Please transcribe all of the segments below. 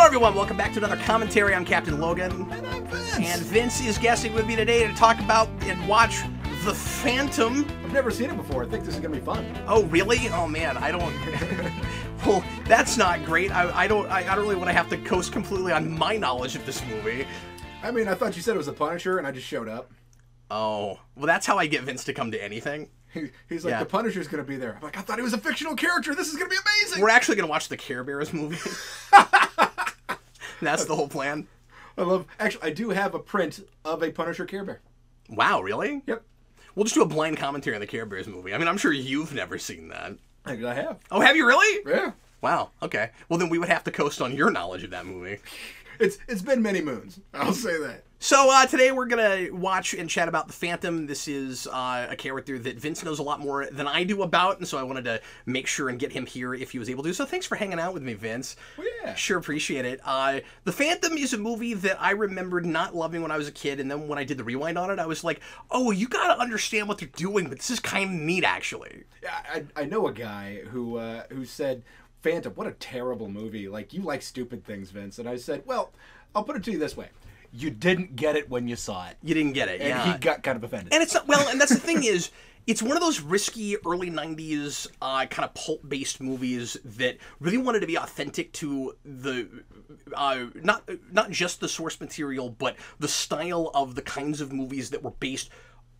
Hello everyone, welcome back to another commentary. I'm Captain Logan. And I'm Vince. And Vince is guesting with me today to talk about and watch The Phantom. I've never seen it before. I think this is gonna be fun. Oh really? Oh man, I don't... Well, that's not great. I don't really want to have to coast completely on my knowledge of this movie. I mean, I thought you said it was The Punisher, and I just showed up. Oh, well that's how I get Vince to come to anything. He's like, Yeah. The Punisher's gonna be there. I'm like, I thought he was a fictional character. This is gonna be amazing. We're actually going to watch the Care Bears movie. That's the whole plan. Actually, I do have a print of a Punisher Care Bear. Wow, really? Yep. We'll just do a blind commentary on the Care Bears movie. I mean, I'm sure you've never seen that. I have. Oh, have you really? Yeah. Wow, okay. Well, then we would have to coast on your knowledge of that movie. It's been many moons. I'll say that. So today we're going to watch and chat about The Phantom. This is a character that Vince knows a lot more than I do about, and so I wanted to make sure and get him here if he was able to. So thanks for hanging out with me, Vince. Well, yeah. Sure appreciate it. The Phantom is a movie that I remembered not loving when I was a kid, and then when I did the rewind on it, I was like, oh, you got to understand what they're doing, but this is kind of neat, actually. Yeah, I know a guy who said, Phantom, what a terrible movie. Like, you like stupid things, Vince. And I said, well, I'll put it to you this way. You didn't get it when you saw it. You didn't get it, And yeah. he got kind of offended. And it's not, well, and that's the thing is, it's one of those risky early 90s kind of pulp-based movies that really wanted to be authentic to the, not just the source material, but the style of the kinds of movies that were based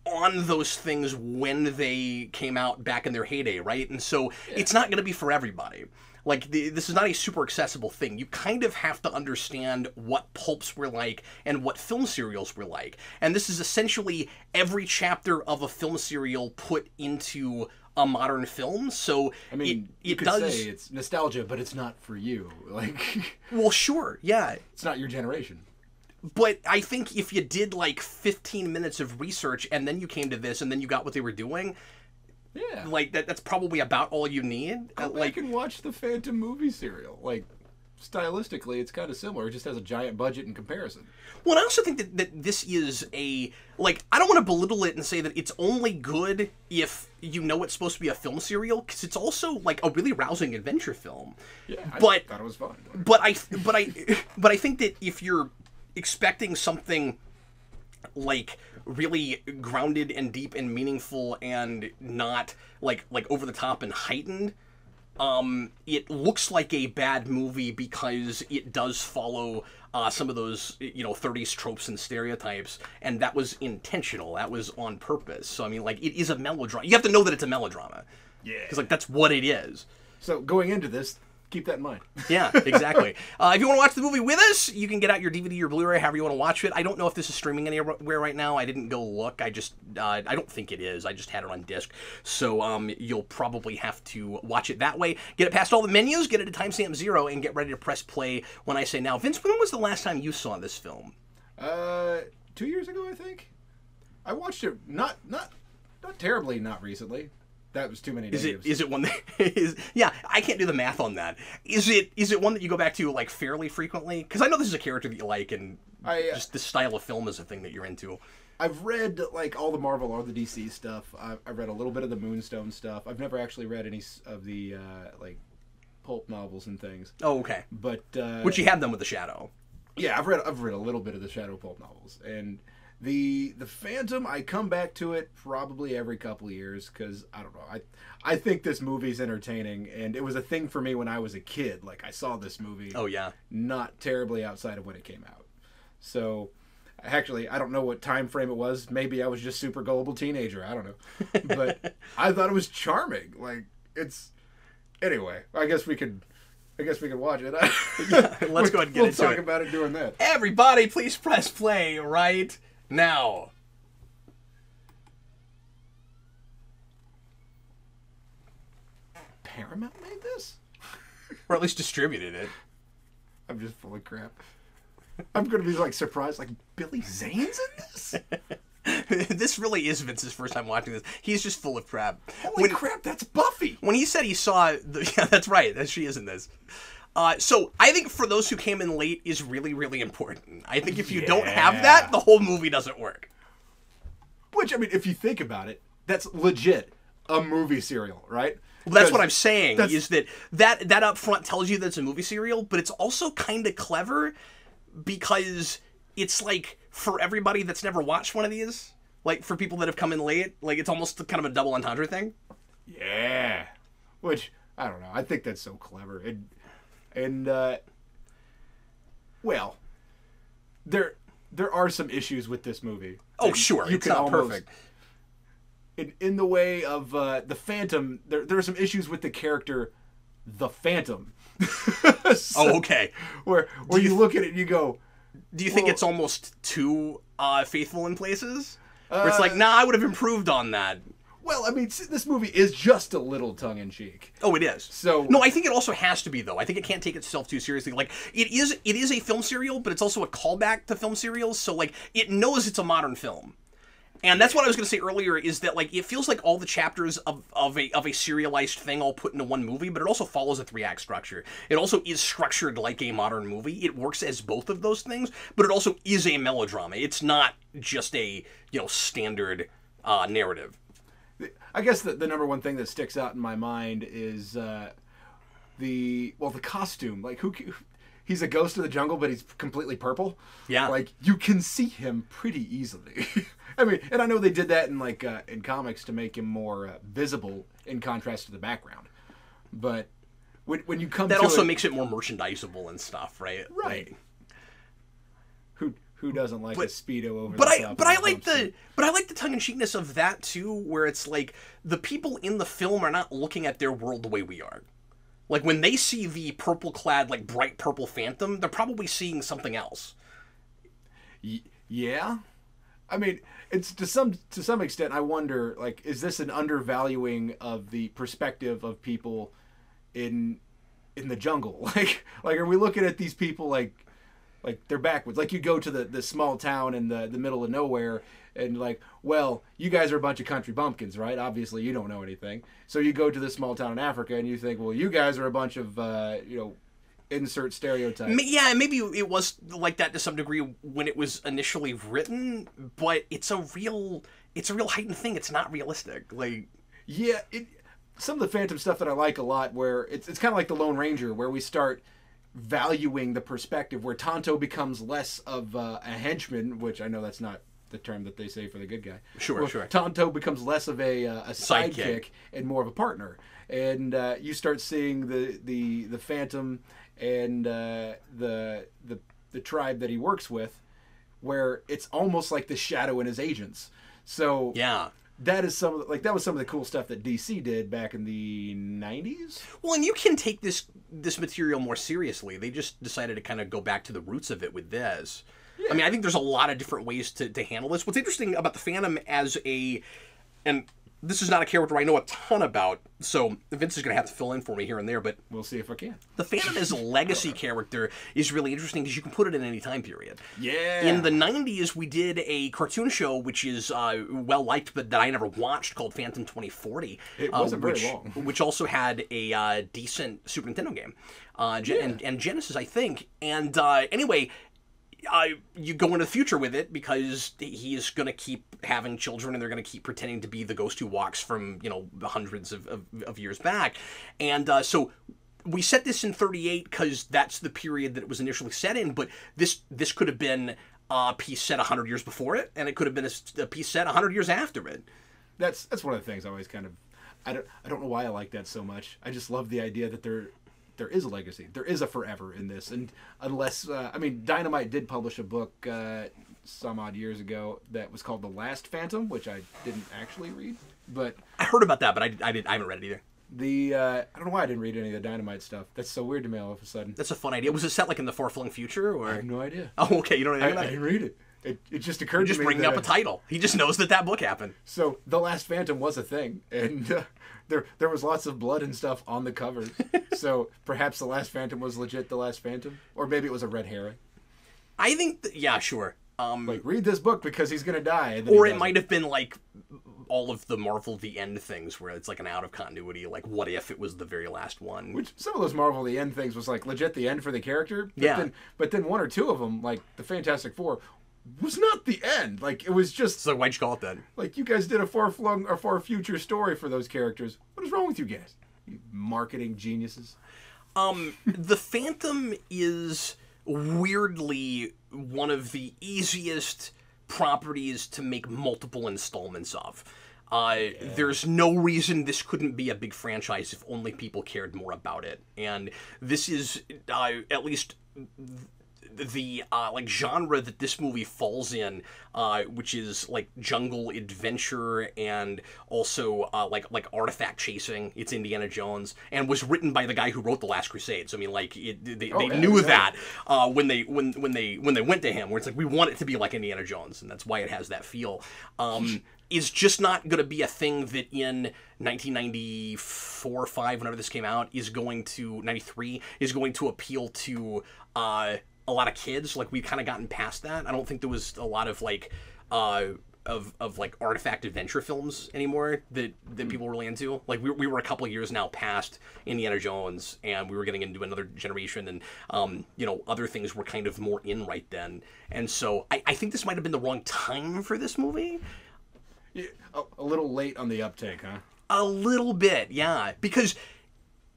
on those things when they came out back in their heyday, right? And so it's not going to be for everybody. Like, this is not a super accessible thing. You kind of have to understand what pulps were like and what film serials were like. And this is essentially every chapter of a film serial put into a modern film. So, I mean, you could say it's nostalgia, but it's not for you. Like, well, sure, yeah. It's not your generation. But I think if you did, like, 15 minutes of research and then you came to this and then you got what they were doing... Yeah. Like, that's probably about all you need. Go back and watch the Phantom movie serial. Like, stylistically, it's kind of similar. It just has a giant budget in comparison. Well, I also think that this is a... Like, I don't want to belittle it and say that it's only good if you know it's supposed to be a film serial, because it's also, like, a really rousing adventure film. Yeah, I but, thought it was fun. But I think that if you're expecting something, like... really grounded and deep and meaningful and not like over the top and heightened, it looks like a bad movie because it does follow some of those 30s tropes and stereotypes, and that was intentional. That was on purpose. So I mean, like, it is a melodrama. You have to know that it's a melodrama. Yeah. Because like that's what it is. So going into this, keep that in mind. Yeah, exactly. If you want to watch the movie with us, you can get out your DVD or Blu-ray, however you want to watch it. I don't know if this is streaming anywhere right now. I didn't go look. I don't think it is. I just had it on disc. So you'll probably have to watch it that way. Get it past all the menus, get it to timestamp 0, and get ready to press play when I say now. Vince, when was the last time you saw this film? 2 years ago, I think. I watched it not terribly, not recently. That was too many days. Is it one that is? Yeah, I can't do the math on that. Is it one that you go back to like fairly frequently? Because I know this is a character that you like, and just the style of film is a thing that you're into. I've read like all the Marvel or the DC stuff. I've read a little bit of the Moonstone stuff. I've never actually read any of the like pulp novels and things. Oh, okay. But which you have done with The Shadow. Yeah, I've read a little bit of the Shadow pulp novels, and the Phantom, I come back to it probably every couple of years because I don't know. I think this movie's entertaining, and it was a thing for me when I was a kid. Like, I saw this movie. Oh yeah. Not terribly outside of when it came out. So, actually, I don't know what time frame it was. Maybe I was just super gullible teenager. I don't know, but I thought it was charming. Like, it's anyway. I guess we could watch it. Yeah, let's go ahead and get into it. We'll talk about it doing that. Everybody, please press play right now. Paramount made this? Or at least distributed it. I'm just full of crap. I'm going to be like surprised, like, Billy Zane's in this? This really is Vince's first time watching this. He's just full of crap. Holy crap, that's Buffy! When he said he saw... Yeah, that's right. She is in this. So I think for those who came in late is really, really important. I think if you don't have that, the whole movie doesn't work. Which, I mean, if you think about it, that's legit a movie serial, right? Well, that's what I'm saying, is that up front tells you that it's a movie serial, but it's also kind of clever because it's like for everybody that's never watched one of these, like for people that have come in late, like it's almost kind of a double entendre thing. Yeah. Which, I don't know. I think that's so clever. And well, there are some issues with this movie. Oh, sure. It's not perfect. In the way of the Phantom, there are some issues with the character, the Phantom. Oh, okay. Where you look at it and you go... Do you think it's almost too faithful in places? Where it's like, nah, I would have improved on that. Well, I mean, this movie is just a little tongue-in-cheek. Oh, it is. So no, I think it also has to be, though. I think it can't take itself too seriously. Like, it is a film serial, but it's also a callback to film serials, so, like, it knows it's a modern film. And that's what I was going to say earlier, is that, like, it feels like all the chapters of a serialized thing all put into one movie, but it also follows a 3-act structure. It also is structured like a modern movie. It works as both of those things, but it also is a melodrama. It's not just a, standard narrative. I guess the number one thing that sticks out in my mind is the costume. Like, he's a ghost of the jungle, but he's completely purple. Yeah. Like, you can see him pretty easily. I mean, and I know they did that in comics to make him more visible in contrast to the background. But when you come that to also makes it more merchandisable and stuff, right? Right. Like, who doesn't like a Speedo over but the top? I like the tongue-in-cheekness of that too, where it's like the people in the film are not looking at their world the way we are. Like, when they see the purple-clad, like, bright purple Phantom, they're probably seeing something else. Yeah. I mean, it's to some extent, I wonder, like, is this an undervaluing of the perspective of people in the jungle? Like, are we looking at these people like they're backwards? Like, you go to the small town in the middle of nowhere, and like, well, you guys are a bunch of country bumpkins, right? Obviously, you don't know anything. So you go to this small town in Africa, and you think, well, you guys are a bunch of, insert stereotype. Yeah, maybe it was like that to some degree when it was initially written, but it's a real heightened thing. It's not realistic. Like, yeah, some of the Phantom stuff that I like a lot, where it's kind of like the Lone Ranger, where we start valuing the perspective, where Tonto becomes less of a henchman, which I know that's not the term that they say for the good guy. Sure. Tonto becomes less of a sidekick and more of a partner, and you start seeing the Phantom and the tribe that he works with, where it's almost like the Shadow and his agents. So yeah, that was some of the cool stuff that DC did back in the 90s. Well, and you can take this material more seriously. They just decided to kind of go back to the roots of it with this. Yeah. I mean, I think there's a lot of different ways to handle this. What's interesting about the Phantom and this is not a character I know a ton about, so Vince is going to have to fill in for me here and there, but we'll see if I can. The Phantom as a legacy character is really interesting because you can put it in any time period. Yeah. In the 90s, we did a cartoon show, which is well-liked, but that I never watched, called Phantom 2040. It wasn't very long. Which also had a decent Super Nintendo game. And Genesis, I think. And anyway, you go into the future with it because he is going to keep having children and they're going to keep pretending to be the ghost who walks from, hundreds of years back. And so we set this in 38 because that's the period that it was initially set in, but this could have been a piece set 100 years before it, and it could have been a piece set 100 years after it. That's one of the things I always kind of... I don't know why I like that so much. I just love the idea that there is a legacy. There is a forever in this. And unless, Dynamite did publish a book some odd years ago that was called The Last Phantom, which I didn't actually read. But I heard about that, but I haven't read it either. I don't know why I didn't read any of the Dynamite stuff. That's so weird to me all of a sudden. That's a fun idea. Was it set like in the far-flung future? Or? I have no idea. Oh, okay. You don't know anything about it? I didn't read it. It just occurred to me. Just bringing up a title. He just knows that book happened. So The Last Phantom was a thing, and there was lots of blood and stuff on the covers. So perhaps The Last Phantom was legit The Last Phantom, or maybe it was a red herring. I think, yeah, sure. Read this book because he's gonna die. Or it might have been like all of the Marvel The End things, where it's like an out of continuity. Like, what if it was the very last one? Which some of those Marvel The End things was like legit the end for the character. But then one or two of them, like the Fantastic Four, was not the end. Like, it was just... So why'd you call it that? Like, you guys did a far future story for those characters. What is wrong with you guys? Marketing geniuses. The Phantom is weirdly one of the easiest properties to make multiple installments of. There's no reason this couldn't be a big franchise if only people cared more about it. And this is, at least the like genre that this movie falls in, which is like jungle adventure and also like artifact chasing. It's Indiana Jones, and was written by the guy who wrote The Last Crusade. So I mean, like they knew that when they went to him, where it's like, we want it to be like Indiana Jones, and that's why it has that feel. Is just not going to be a thing that in 1994 or 5, whenever this came out, is going to 93 is going to appeal to a lot of kids. Like, we've kind of gotten past that. I don't think there was a lot of like of like artifact adventure films anymore that people were really into. Like, we were a couple of years now past Indiana Jones, and we were getting into another generation, and you know, other things were kind of more in right then. And so I think this might have been the wrong time for this movie. Yeah, a little late on the uptake, huh? A little bit, yeah, because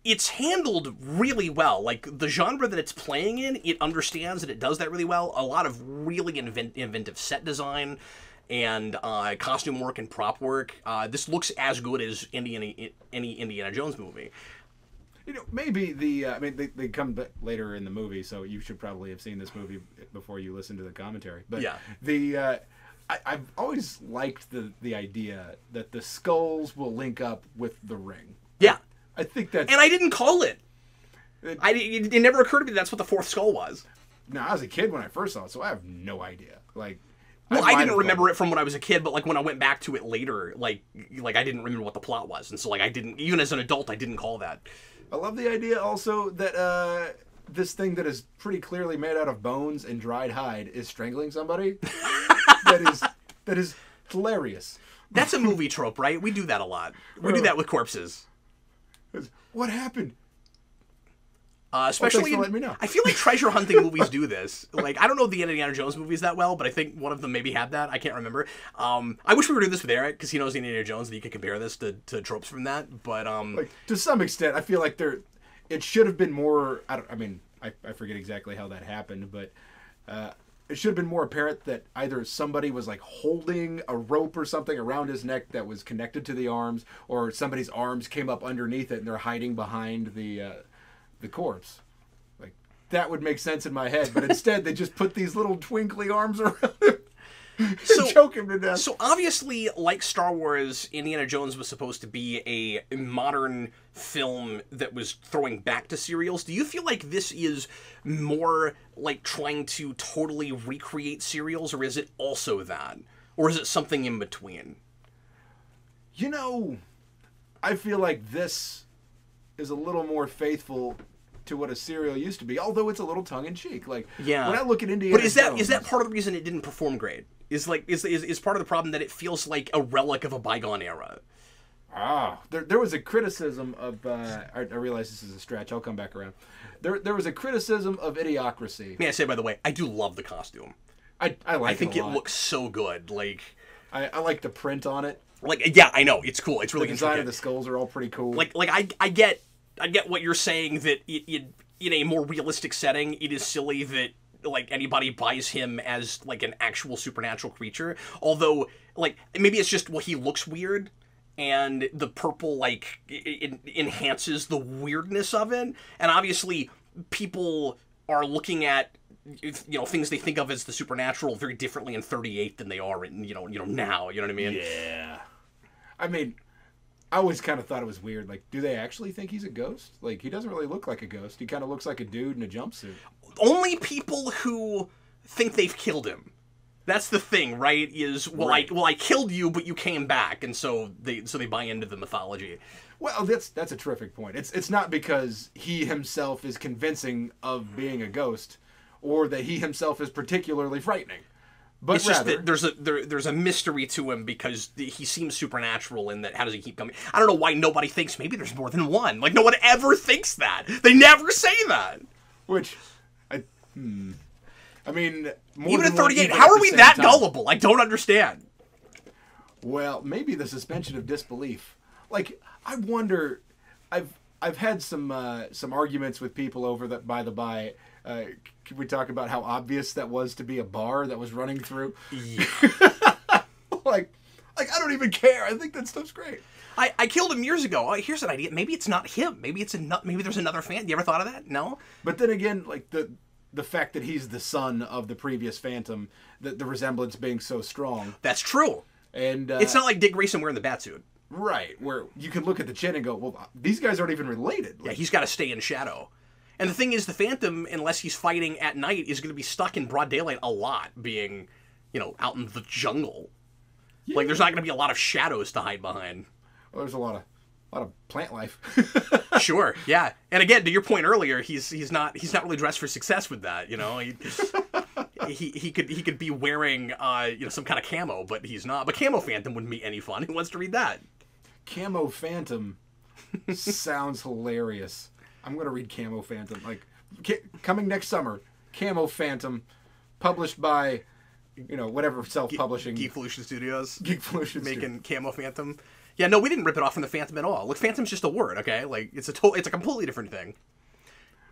it's handled really well. Like, the genre that it's playing in, it understands that it does that really well. A lot of really inventive set design and costume work and prop work. This looks as good as any Indiana Jones movie. You know, maybe I mean, they come later in the movie, so you should probably have seen this movie before you listen to the commentary. But yeah. I've always liked the idea that the skulls will link up with the ring. Yeah. I think that's... And I didn't call it. It never occurred to me that's what the fourth skull was. No, I was a kid when I first saw it, so I have no idea. Like, well, I didn't remember it from when I was a kid, but like when I went back to it later, like I didn't remember what the plot was, and so like I didn't, even as an adult, I didn't call that. I love the idea also that this thing that is pretty clearly made out of bones and dried hide is strangling somebody. That is hilarious. That's a movie trope, right? We do that a lot. We do that with corpses. What happened? Especially, thanks for letting me know. I feel like treasure hunting movies do this. Like, I don't know the Indiana Jones movies that well, but I think one of them maybe had that. I can't remember. I wish we were doing this with Eric, because he knows the Indiana Jones, and he could compare this to tropes from that. But like, to some extent, I feel like it should have been more. I forget exactly how that happened, but it should have been more apparent that either somebody was like holding a rope or something around his neck that was connected to the arms, or somebody's arms came up underneath it and they're hiding behind the corpse. Like, that would make sense in my head, but instead they just put these little twinkly arms around him. Choke him to death. So obviously, like Star Wars, Indiana Jones was supposed to be a modern film that was throwing back to serials. Do you feel like this is more like trying to totally recreate serials, or is it also that? Or is it something in between? You know, I feel like this is a little more faithful to what a serial used to be, although it's a little tongue-in-cheek. Like, when I look at Indiana Jones... But is that part of the reason it didn't perform great? Is part of the problem that it feels like a relic of a bygone era? There was a criticism of... I realize this is a stretch. I'll come back around. There was a criticism of Idiocracy. May I say, by the way, I do love the costume. I think it looks so good. Like, I like the print on it. Like, yeah, I know, it's cool. It's really the design of the skulls are all pretty cool. Like I get what you're saying, that in a more realistic setting, it is silly that like anybody buys him as like an actual supernatural creature. Although, like, maybe it's just, well, he looks weird, and the purple like it enhances the weirdness of it. And obviously, people are looking at, you know, things they think of as the supernatural very differently in 38 than they are in you know now. You know what I mean? Yeah. I mean, I always kind of thought it was weird. Like, do they actually think he's a ghost? Like, he doesn't really look like a ghost. He kind of looks like a dude in a jumpsuit. Only people who think they've killed him. That's the thing, right? I killed you, but you came back, and so they buy into the mythology. Well, that's a terrific point. It's not because he himself is convincing of being a ghost, or that he himself is particularly frightening. But it's just that there's a mystery to him, because he seems supernatural in that. How does he keep coming? I don't know why nobody thinks maybe there's more than one. Like, no one ever thinks that. They never say that. Which, I mean, more even than at 38, one, how are we that time. gullible? I don't understand. Well, maybe the suspension of disbelief. Like, I wonder, I've had some arguments with people over that. By the by, can we talk about how obvious that was to be a bar that was running through? Yeah. like I don't even care. I think that stuff's great. I killed him years ago. Oh, here's an idea. Maybe it's not him. Maybe there's another fan. You ever thought of that? No. But then again, like the fact that he's the son of the previous Phantom, the resemblance being so strong. That's true. And it's not like Dick Grayson wearing the batsuit. Right, where you can look at the chin and go, well, these guys aren't even related. Yeah, he's got to stay in shadow. And the thing is, the Phantom, unless he's fighting at night, is going to be stuck in broad daylight a lot, being, out in the jungle. Yeah. Like, there's not going to be a lot of shadows to hide behind. Well, there's a lot of plant life. Sure, yeah. And again, to your point earlier, he's not really dressed for success with that. He could be wearing some kind of camo, but he's not. But Camo Phantom wouldn't be any fun. Who wants to read that? Camo Phantom sounds hilarious. I'm gonna read Camo Phantom. Like coming next summer, Camo Phantom, published by whatever self-publishing. Geekvolution Studios. Geekvolution making Camo Phantom. Yeah, no, we didn't rip it off from the Phantom at all. Look, Phantom's just a word, okay? Like it's a completely different thing.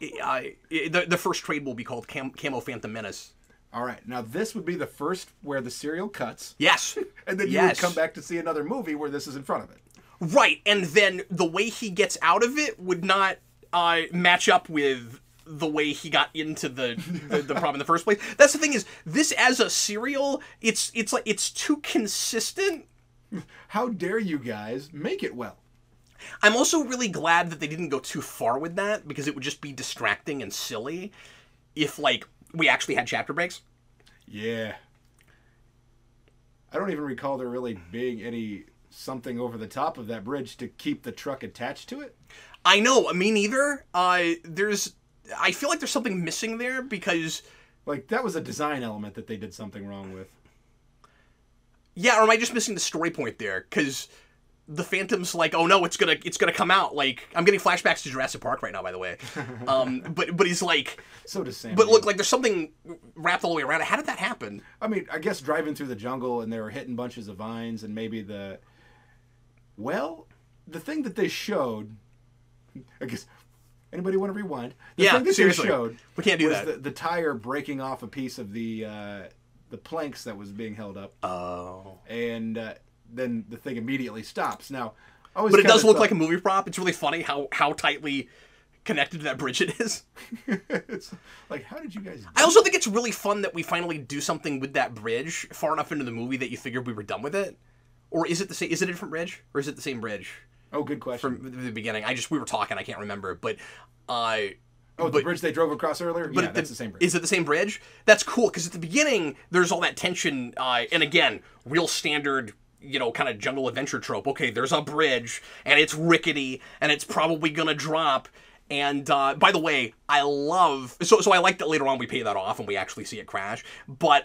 The first trade will be called Camo Phantom Menace. All right, now this would be the first where the serial cuts. Yes. And then you would come back to see another movie where this is in front of it. Right, and then the way he gets out of it would not match up with the way he got into the problem in the first place. That's the thing is, this as a serial, it's too consistent. How dare you guys make it well? I'm also really glad that they didn't go too far with that, because it would just be distracting and silly if, we actually had chapter breaks. Yeah. I don't even recall there really being any something over the top of that bridge to keep the truck attached to it. I know, me neither. I feel like there's something missing there, because... that was a design element that they did something wrong with. Yeah, or am I just missing the story point there? Because the Phantom's like, oh no, it's gonna come out. I'm getting flashbacks to Jurassic Park right now, by the way. But he's like, so does Sam. But look, there's something wrapped all the way around it. How did that happen? I mean, I guess driving through the jungle and they were hitting bunches of vines and maybe the thing that they showed. I guess anybody want to rewind? The thing that seriously, they showed we can't do was that. The tire breaking off a piece of the planks that was being held up. Oh. And then the thing immediately stops. Now, but it does look like a movie prop. It's really funny how tightly connected to that bridge it is. It's like, how did you guys do I also think it's really fun that we finally do something with that bridge far enough into the movie that you figured we were done with it. Or is it the same? Is it a different bridge? Or is it the same bridge? Oh, good question. From the beginning. We were talking, I can't remember, but the bridge they drove across earlier? Yeah, that's the same bridge. Is it the same bridge? That's cool, because at the beginning, there's all that tension, and again, real standard, kind of jungle adventure trope. Okay, there's a bridge, and it's rickety, and it's probably gonna drop, and, by the way, I love... So I like that later on we pay that off, and we actually see it crash, but,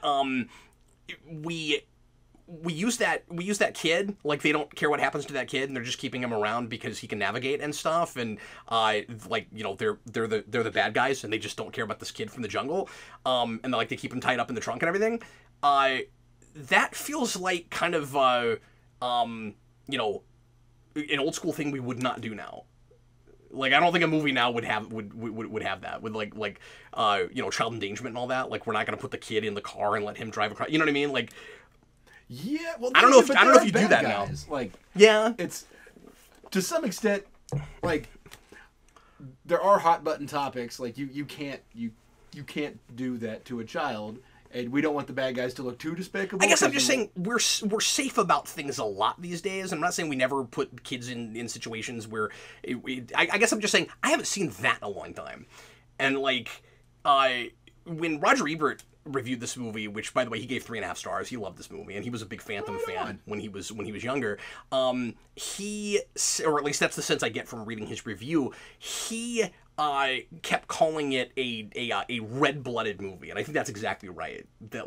we use that kid, they don't care what happens to that kid, and they're just keeping him around because he can navigate and stuff, and they're the bad guys, and they just don't care about this kid from the jungle, and they keep him tied up in the trunk and everything. That feels like kind of an old school thing we would not do now. I don't think a movie now would have that with child endangerment and all that. We're not gonna put the kid in the car and let him drive across. You know what I mean? Yeah, well, I don't know if you do that guys. now. Yeah, it's to some extent there are hot button topics. You can't do that to a child, and we don't want the bad guys to look too despicable. I guess I'm just saying we're safe about things a lot these days. I'm not saying we never put kids in situations where I guess I'm just saying I haven't seen that in a long time, and when Roger Ebert reviewed this movie, which by the way he gave 3.5 stars. He loved this movie, and he was a big Phantom fan when he was younger. He, or at least that's the sense I get from reading his review. He kept calling it a red-blooded movie, and I think that's exactly right. That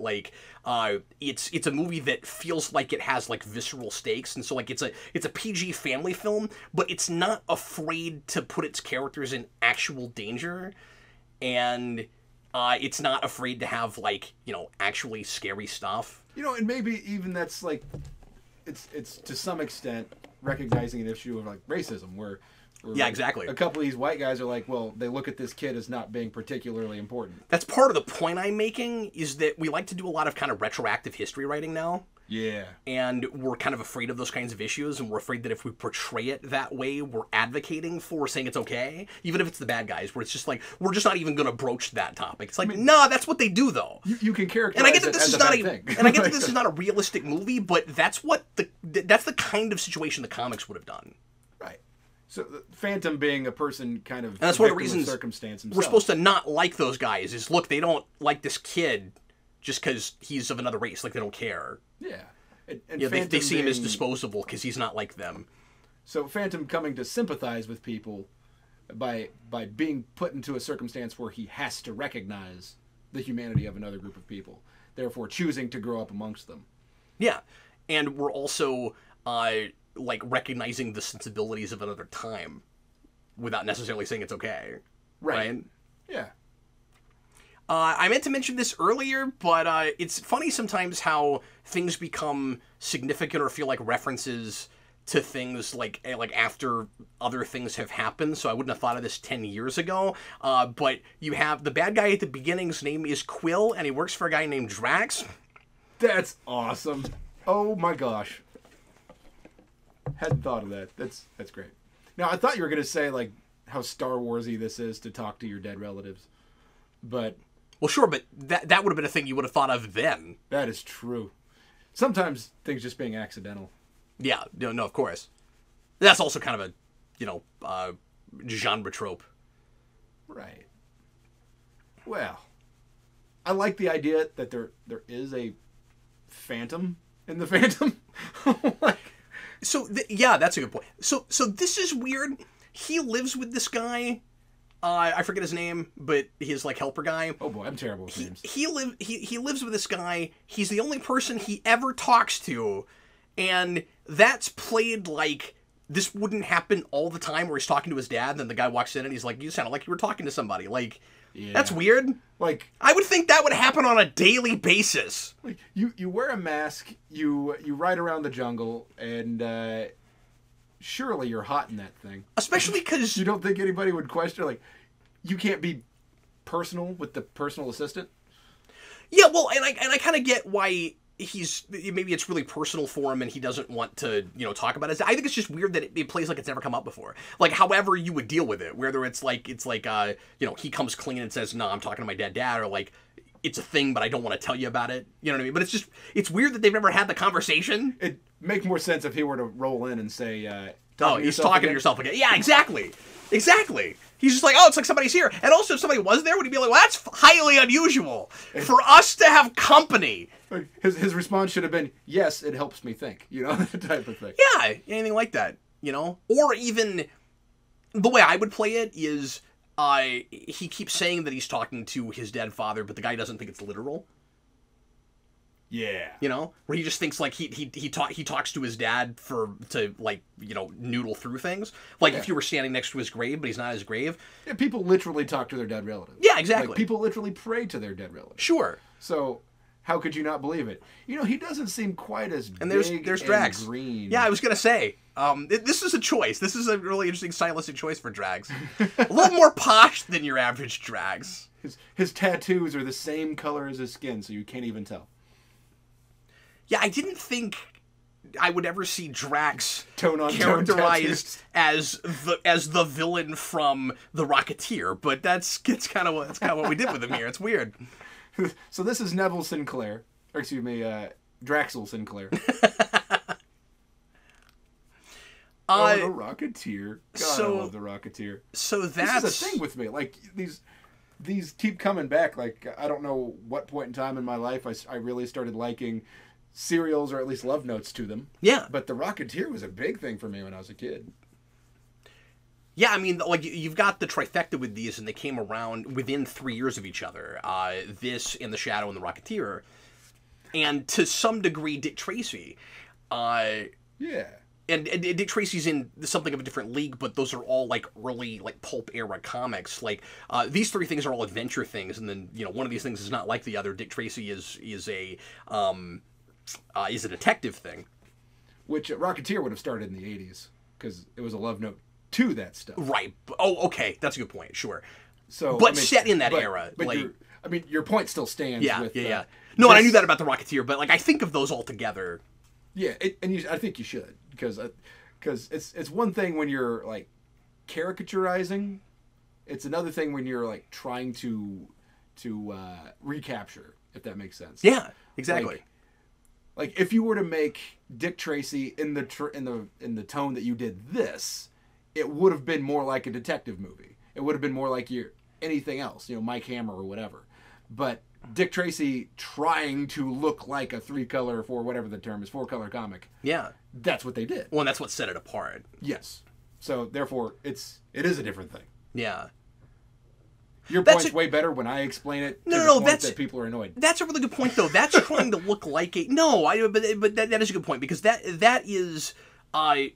it's a movie that feels like it has visceral stakes, and so it's a PG family film, but it's not afraid to put its characters in actual danger, and it's not afraid to have actually scary stuff. And maybe even that's it's to some extent recognizing an issue of racism, where Yeah, exactly. A couple of these white guys are like, well, they look at this kid as not being particularly important. That's part of the point I'm making, is that we like to do a lot of kind of retroactive history writing now. Yeah. And we're kind of afraid of those kinds of issues, and we're afraid that if we portray it that way, we're advocating for saying it's okay, even if it's the bad guys, where it's just like, we're just not even going to broach that topic. It's like, nah, that's what they do, though. You can characterize and I get that it this as is a not bad a, thing. and I get that this is not a realistic movie, but that's the kind of situation the comics would have done. Right. So Phantom being a person kind of, and that's one of the victim reasons circumstance himself. we're supposed to not like those guys, is, look, they don't like this kid just because he's of another race, like they don't care. Yeah. And yeah, they see him as disposable because he's not like them. So Phantom coming to sympathize with people by being put into a circumstance where he has to recognize the humanity of another group of people, therefore choosing to grow up amongst them. Yeah, and we're also like recognizing the sensibilities of another time without necessarily saying it's okay. Right? Yeah. I meant to mention this earlier, but it's funny sometimes how things become significant or feel like references to things like after other things have happened. So I wouldn't have thought of this 10 years ago. But you have the bad guy at the beginning. His name is Quill, and he works for a guy named Drax. That's awesome. Oh my gosh. Hadn't thought of that. That's great. Now, I thought you were going to say, like, how Star Wars-y this is to talk to your dead relatives. But... Well, sure, but that would have been a thing you would have thought of then. That is true. Sometimes things just being accidental. Yeah, no, of course. That's also kind of a, genre trope. Right. Well, I like the idea that there is a Phantom in the Phantom. So, yeah, that's a good point. So this is weird. He lives with this guy. I forget his name, but his like helper guy. Oh boy, I'm terrible with names. He lives with this guy. He's the only person he ever talks to, and that's played like this wouldn't happen all the time. Where he's talking to his dad, and then the guy walks in and he's like, "You sounded like you were talking to somebody." Like, yeah. That's weird. Like, I would think that would happen on a daily basis. Like you wear a mask, you ride around the jungle, and surely you're hot in that thing. Especially because you don't think anybody would question, like, you can't be personal with the personal assistant? Yeah, well, and I kind of get why maybe it's really personal for him and he doesn't want to, talk about it. I think it's just weird that it plays like it's never come up before. Like, however you would deal with it, whether it's like, he comes clean and says, no, I'm talking to my dead dad, or like, it's a thing, but I don't want to tell you about it. You know what I mean? But it's weird that they've never had the conversation. It'd make more sense if he were to roll in and say, he's talking to yourself again. Yeah, exactly. Exactly. He's just like, oh, it's like somebody's here. And also, if somebody was there, would he be like, well, that's highly unusual for us to have company. His response should have been, yes, it helps me think, that type of thing. Yeah, anything like that, Or even, the way I would play it is, he keeps saying that he's talking to his dead father, but the guy doesn't think it's literal. Yeah. Where he just thinks like he talks to his dad to noodle through things. Like if you were standing next to his grave, but he's not at his grave. Yeah, people literally talk to their dead relatives. Yeah, exactly. Like, people literally pray to their dead relatives. Sure. So how could you not believe it? He doesn't seem quite as and there's big Drax. And green. Yeah, I was gonna say. This is a choice. This is a really interesting stylistic choice for Drax. A little more posh than your average Drax. His tattoos are the same color as his skin, so you can't even tell. Yeah, I didn't think I would ever see Drax characterized as the villain from The Rocketeer, but that's kind of what we did with him here. It's weird. So this is Neville Sinclair, or excuse me, Draxel Sinclair. The Rocketeer. God, I love The Rocketeer. So this is a thing with me. Like these keep coming back. Like I don't know what point in time in my life I really started liking serials, or at least love notes to them. Yeah. But The Rocketeer was a big thing for me when I was a kid. Yeah, I mean, like, you've got the trifecta with these, and they came around within 3 years of each other. This, and The Shadow, and The Rocketeer. And to some degree, Dick Tracy. Yeah. And Dick Tracy's in something of a different league, but those are all, like, early, like, pulp era comics. Like, these three things are all adventure things, and then, one of these things is not like the other. Dick Tracy is a detective thing. Which Rocketeer would have started in the 80s, because it was a love note to that stuff. Right. Oh, okay. That's a good point. Sure. So, but set in that era. But like, your point still stands. Yeah, with, yeah. No, and I knew that about The Rocketeer, but like I think of those all together. Yeah, I think you should, because it's one thing when you're like caricaturizing. It's another thing when you're like trying to recapture, if that makes sense. Yeah, exactly. Like if you were to make Dick Tracy in the tone that you did this, it would have been more like a detective movie. It would have been more like anything else, Mike Hammer or whatever. But Dick Tracy trying to look like a 4-color comic. Yeah. That's what they did. Well, and that's what set it apart. Yes. So therefore it is a different thing. Yeah. Your point's way better when I explain it. That people are annoyed. That's a really good point, though. That's trying to look like a but that is a good point, because that is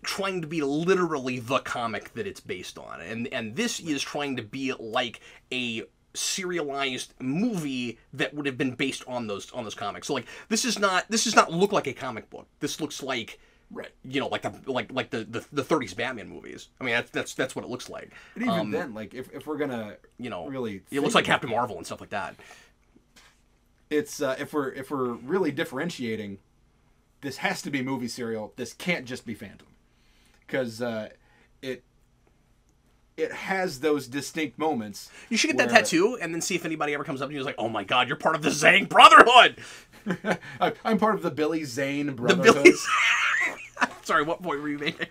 trying to be literally the comic that it's based on, and this is trying to be like a serialized movie that would have been based on those comics. So like this is not look like a comic book. This looks like. Right. Like the 30s Batman movies. I mean that's what it looks like. And even then, like if we're gonna really, it looks like Captain Marvel and stuff like that. It's if we're really differentiating, this has to be movie serial. This can't just be Phantom, because it has those distinct moments. You should get that tattoo and then see if anybody ever comes up to you and is like, "Oh my God, you're part of the Zane Brotherhood." I'm part of the Billy Zane Brotherhood. Sorry, what point were you making?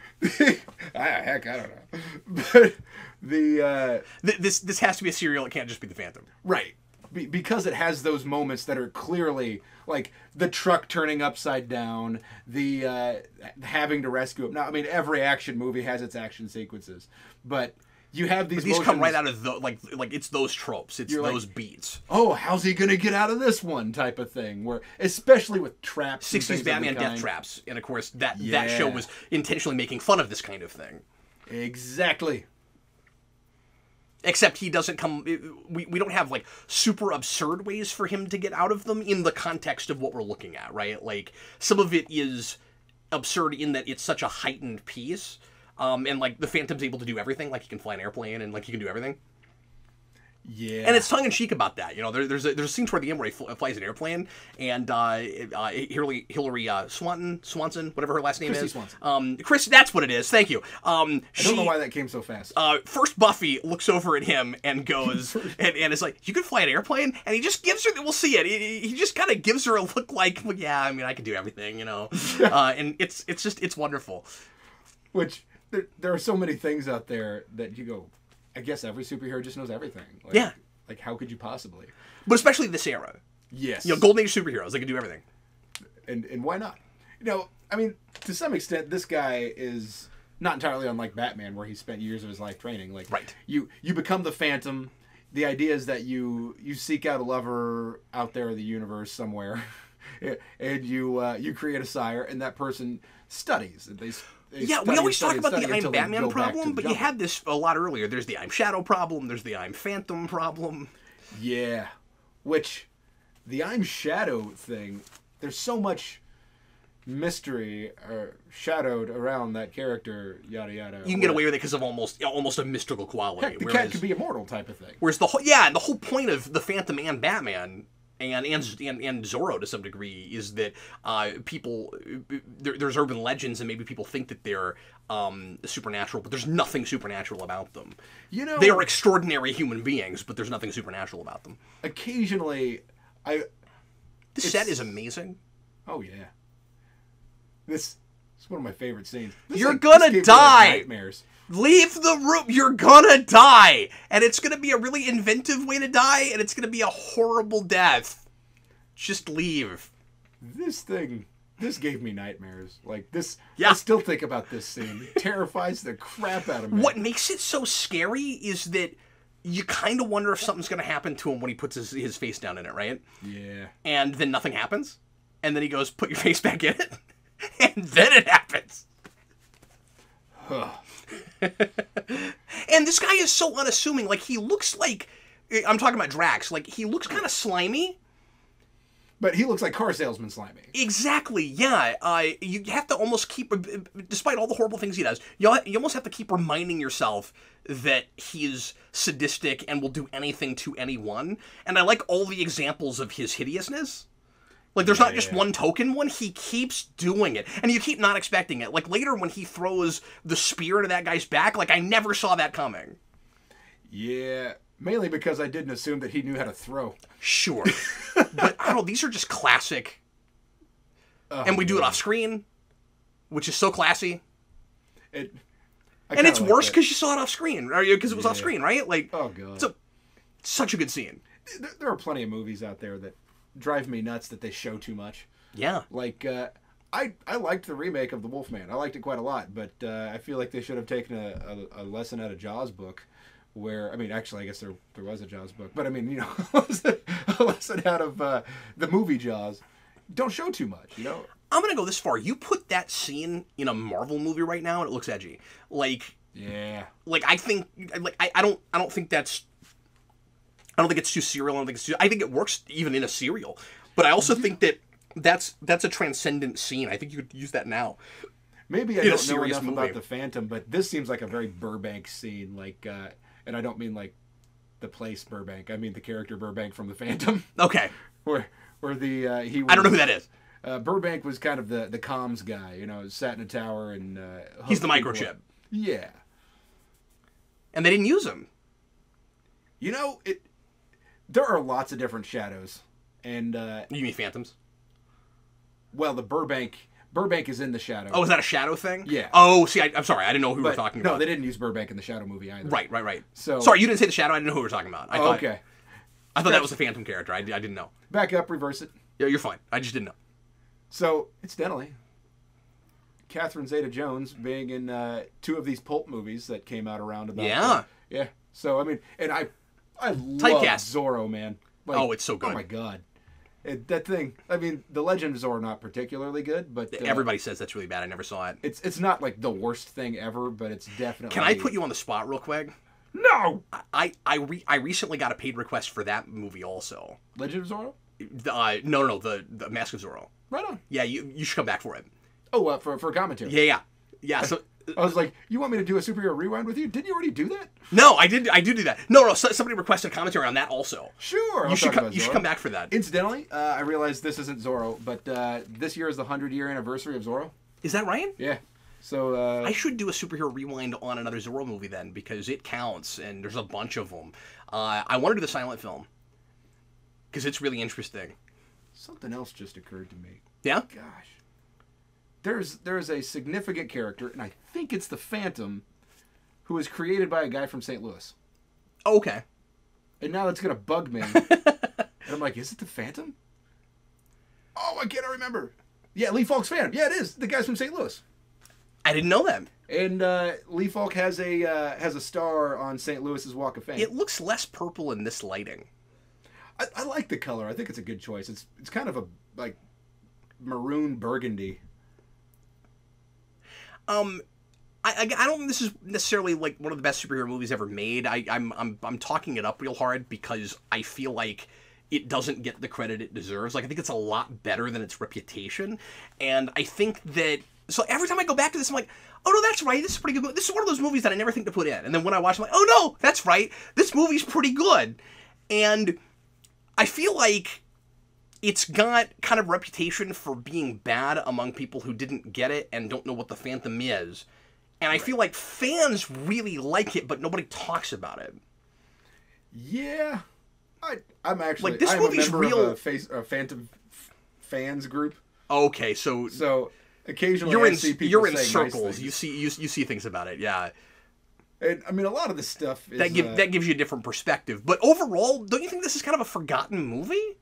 Heck, I don't know. But this has to be a serial. It can't just be the Phantom. Right. Because it has those moments that are clearly like the truck turning upside down, the having to rescue him. Now, I mean, every action movie has its action sequences, but you have these. But these come right out of like it's those tropes. It's those beats. Oh, how's he gonna get out of this one? Type of thing. Where especially with traps, 60s Batman death traps, and of course that show was intentionally making fun of this kind of thing. Exactly. Except he doesn't come. We don't have like super absurd ways for him to get out of them in the context of what we're looking at, right? Like some of it is absurd in that it's such a heightened piece. And like the Phantom's able to do everything, like he can fly an airplane and like he can do everything. Yeah. And it's tongue in cheek about that. There's a scene toward the end where he flies an airplane, and Hillary Swanson, whatever her last name Christy is. Swanson. Chris, that's what it is. Thank you. I don't know why that came so fast. First Buffy looks over at him and goes, and is like, "You can fly an airplane?" And he just gives her, we'll see it. He just kind of gives her a look like, well, yeah, I mean, I can do everything, and it's wonderful. Which there are so many things out there that you go, I guess every superhero just knows everything. Like, yeah. Like, how could you possibly? But especially this era. Yes. Golden Age superheroes, they can do everything. And why not? I mean, to some extent, this guy is not entirely unlike Batman, where he spent years of his life training. Like, right. You become the Phantom. The idea is that you seek out a lover out there in the universe somewhere, and you create a sire, and that person studies. Yeah, we always talk about the I'm Batman problem, but you had this a lot earlier. There's the I'm Shadow problem. There's the I'm Phantom problem. Yeah, which the I'm Shadow thing, there's so much mystery shadowed around that character, yada yada. You can get away with it because of almost a mystical quality. Heck, the cat could be immortal type of thing. Whereas the whole point of the Phantom and Batman and Zorro to some degree is that there's urban legends and maybe people think that they're supernatural, but there's nothing supernatural about them. They are extraordinary human beings, but there's nothing supernatural about them. Occasionally, this set is amazing. Oh yeah, this is one of my favorite scenes. You're gonna die. Nightmares. Leave the room. You're gonna die. And it's gonna be a really inventive way to die, and it's gonna be a horrible death. Just leave. This gave me nightmares. Like this, yeah. I still think about this scene. It terrifies the crap out of me. What makes it so scary is that you kind of wonder if something's gonna happen to him when he puts his face down in it, right? Yeah. And then nothing happens. And then he goes, "Put your face back in it." And then it happens. And this guy is so unassuming. Like, he looks like, I'm talking about Drax, like he looks kind of slimy, But he looks like car salesman Slimy. Exactly, yeah. You have to almost keep, despite all the horrible things he does, you almost have to keep reminding yourself that he is sadistic and will do anything to anyone. And I like all the examples of his hideousness. Like, there's not just one token one. He keeps doing it. And you keep not expecting it. Like, later when he throws the spear to that guy's back, like, I never saw that coming. Yeah, mainly because I didn't assume that he knew how to throw. Sure. But, I don't know, these are just classic. And we do it off screen, which is so classy. And it's worse because you saw it off screen. Because it was off screen, right? Like, oh, God. It's such a good scene. There are plenty of movies out there that drive me nuts that they show too much. Yeah. Like, I liked the remake of The Wolfman. I liked it quite a lot, but I feel like they should have taken a lesson out of Jaws book where, I mean, actually, I guess there was a Jaws book, but I mean, you know, a lesson out of the movie Jaws. Don't show too much, you know? I'm going to go this far. You put that scene in a Marvel movie right now and it looks edgy. Like, yeah. Like, I think, like, I don't think that's, I don't think it's too serial. I think it works even in a serial. But I also think that that's a transcendent scene. I think you could use that now. Maybe I don't know enough about the Phantom, but this seems like a very Burbank scene. Like, and I don't mean like the place Burbank. I mean the character Burbank from the Phantom. Okay. Where the he was, I don't know who that is. Burbank was kind of the comms guy. You know, sat in a tower and he's the microchip. Yeah. And they didn't use him. You know, there are lots of different shadows, and you mean phantoms? Well, the Burbank is in the shadow. Oh, is that a shadow thing? Yeah. Oh, see, I'm sorry, I didn't know who we were talking about. No, they didn't use Burbank in the Shadow movie either. Right. So sorry, you didn't say the Shadow. I didn't know who we were talking about. Okay. I thought that was a Phantom character. I didn't know. Back up, reverse it. Yeah, you're fine. I just didn't know. So, incidentally, Catherine Zeta-Jones being in 2 of these pulp movies that came out around about. Yeah. Yeah. So, I mean, and I love Zorro, man. Like, oh, it's so good. Oh my God. That thing. I mean, The Legend of Zorro not particularly good, but everybody says that's really bad. I never saw it. It's not like the worst thing ever, but it's definitely. Can I put you on the spot real quick? No. I recently got a paid request for that movie also. Legend of Zorro? No, the Mask of Zorro. Right on. Yeah, you should come back for it. Oh, for commentary. Yeah. So I was like, you want me to do a superhero rewind with you? Didn't you already do that? No, I do that. No. Somebody requested commentary on that also. Sure. You should come back for that. Incidentally, I realized this isn't Zorro, but this year is the 100-year anniversary of Zorro. Is that right? Yeah. So I should do a superhero rewind on another Zorro movie then, because it counts and there's a bunch of them. I want to do the silent film because it's really interesting. Something else just occurred to me. Yeah. Gosh. There's a significant character, and I think it's the Phantom, who was created by a guy from St. Louis. Oh, okay. And now that's gonna bug me. And I'm like, is it the Phantom? Oh, why can't I remember? Yeah, Lee Falk's Phantom. Yeah, it is. The guy's from St. Louis. I didn't know that. And Lee Falk has a star on St. Louis's Walk of Fame. It looks less purple in this lighting. I like the color. I think it's a good choice. It's kind of a like maroon burgundy. I don't think this is necessarily like one of the best superhero movies ever made. I'm talking it up real hard because I feel like it doesn't get the credit it deserves. Like, I think it's a lot better than its reputation, and I think that. So every time I go back to this, I'm like, oh no, that's right. This is a pretty good. This is one of those movies that I never think to put in, and then when I watch, I'm like, oh no, that's right. This movie's pretty good, and I feel like it's got kind of a reputation for being bad among people who didn't get it and don't know what the Phantom is. And I feel like fans really like it, but nobody talks about it. Yeah. I'm actually like, this I'm movie's a member real... of a Phantom fans group. Okay, so occasionally you're in circles. You see things about it, yeah. And I mean, a lot of this stuff is that gives you a different perspective. But overall, don't you think this is kind of a forgotten movie?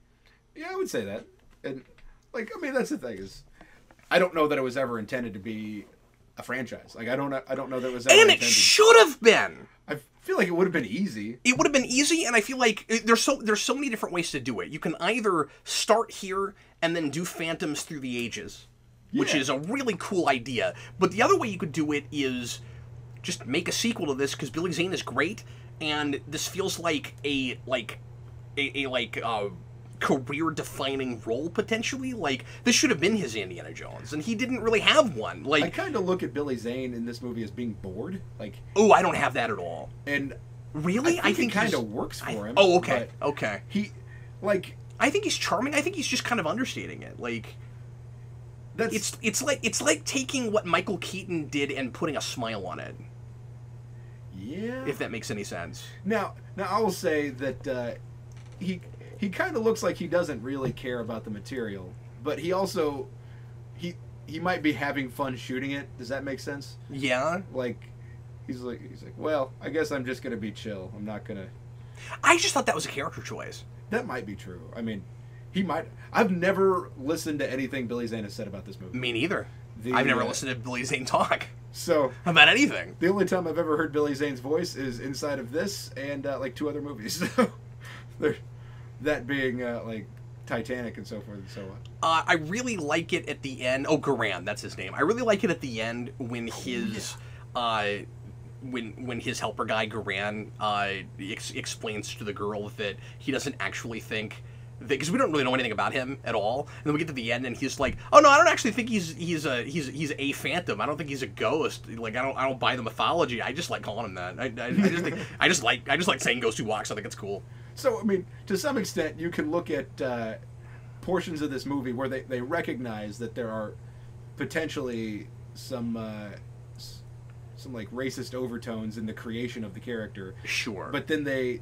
Yeah, I would say that. And like, I mean, that's the thing is, I don't know that it was ever intended to be a franchise. Like, I don't know that it was ever and intended. It should have been. I feel like it would have been easy. It would have been easy, and I feel like there's so many different ways to do it. You can either start here and then do Phantoms through the ages, which is a really cool idea. But the other way you could do it is just make a sequel to this, because Billy Zane is great, and this feels like a career-defining role potentially. Like, this should have been his Indiana Jones, and he didn't really have one. I Like, kind of look at Billy Zane in this movie as being bored. Like, oh, I don't have that at all. and Really? I think it kind he's- of works for him. Oh, okay, but okay. He, like, I think he's charming. I think he's just kind of understating it. Like, that's it's like taking what Michael Keaton did and putting a smile on it. yeah. If that makes any sense. Now I will say that he kind of looks like he doesn't really care about the material, but he also he might be having fun shooting it. Does that make sense? Yeah. Like he's like, well, I guess I'm just gonna be chill. I'm not gonna. I just thought that was a character choice. That might be true. I mean, he might. I've never listened to anything Billy Zane has said about this movie. Me neither. The, I've never listened to Billy Zane talk So about anything. the only time I've ever heard Billy Zane's voice is inside of this and like 2 other movies. So that being like Titanic and so forth and so on. I really like it at the end. Oh, Garan, that's his name. I really like it at the end when his, when his helper guy Garan explains to the girl that he doesn't actually think, because we don't really know anything about him at all. And then we get to the end, and he's like, "Oh no, I don't actually think he's a phantom. I don't think he's a ghost. Like I don't buy the mythology. I just like calling him that. I just think I just like saying ghost who walks. I think it's cool." So I mean, to some extent, you can look at portions of this movie where they recognize that there are potentially some like racist overtones in the creation of the character. Sure. But then they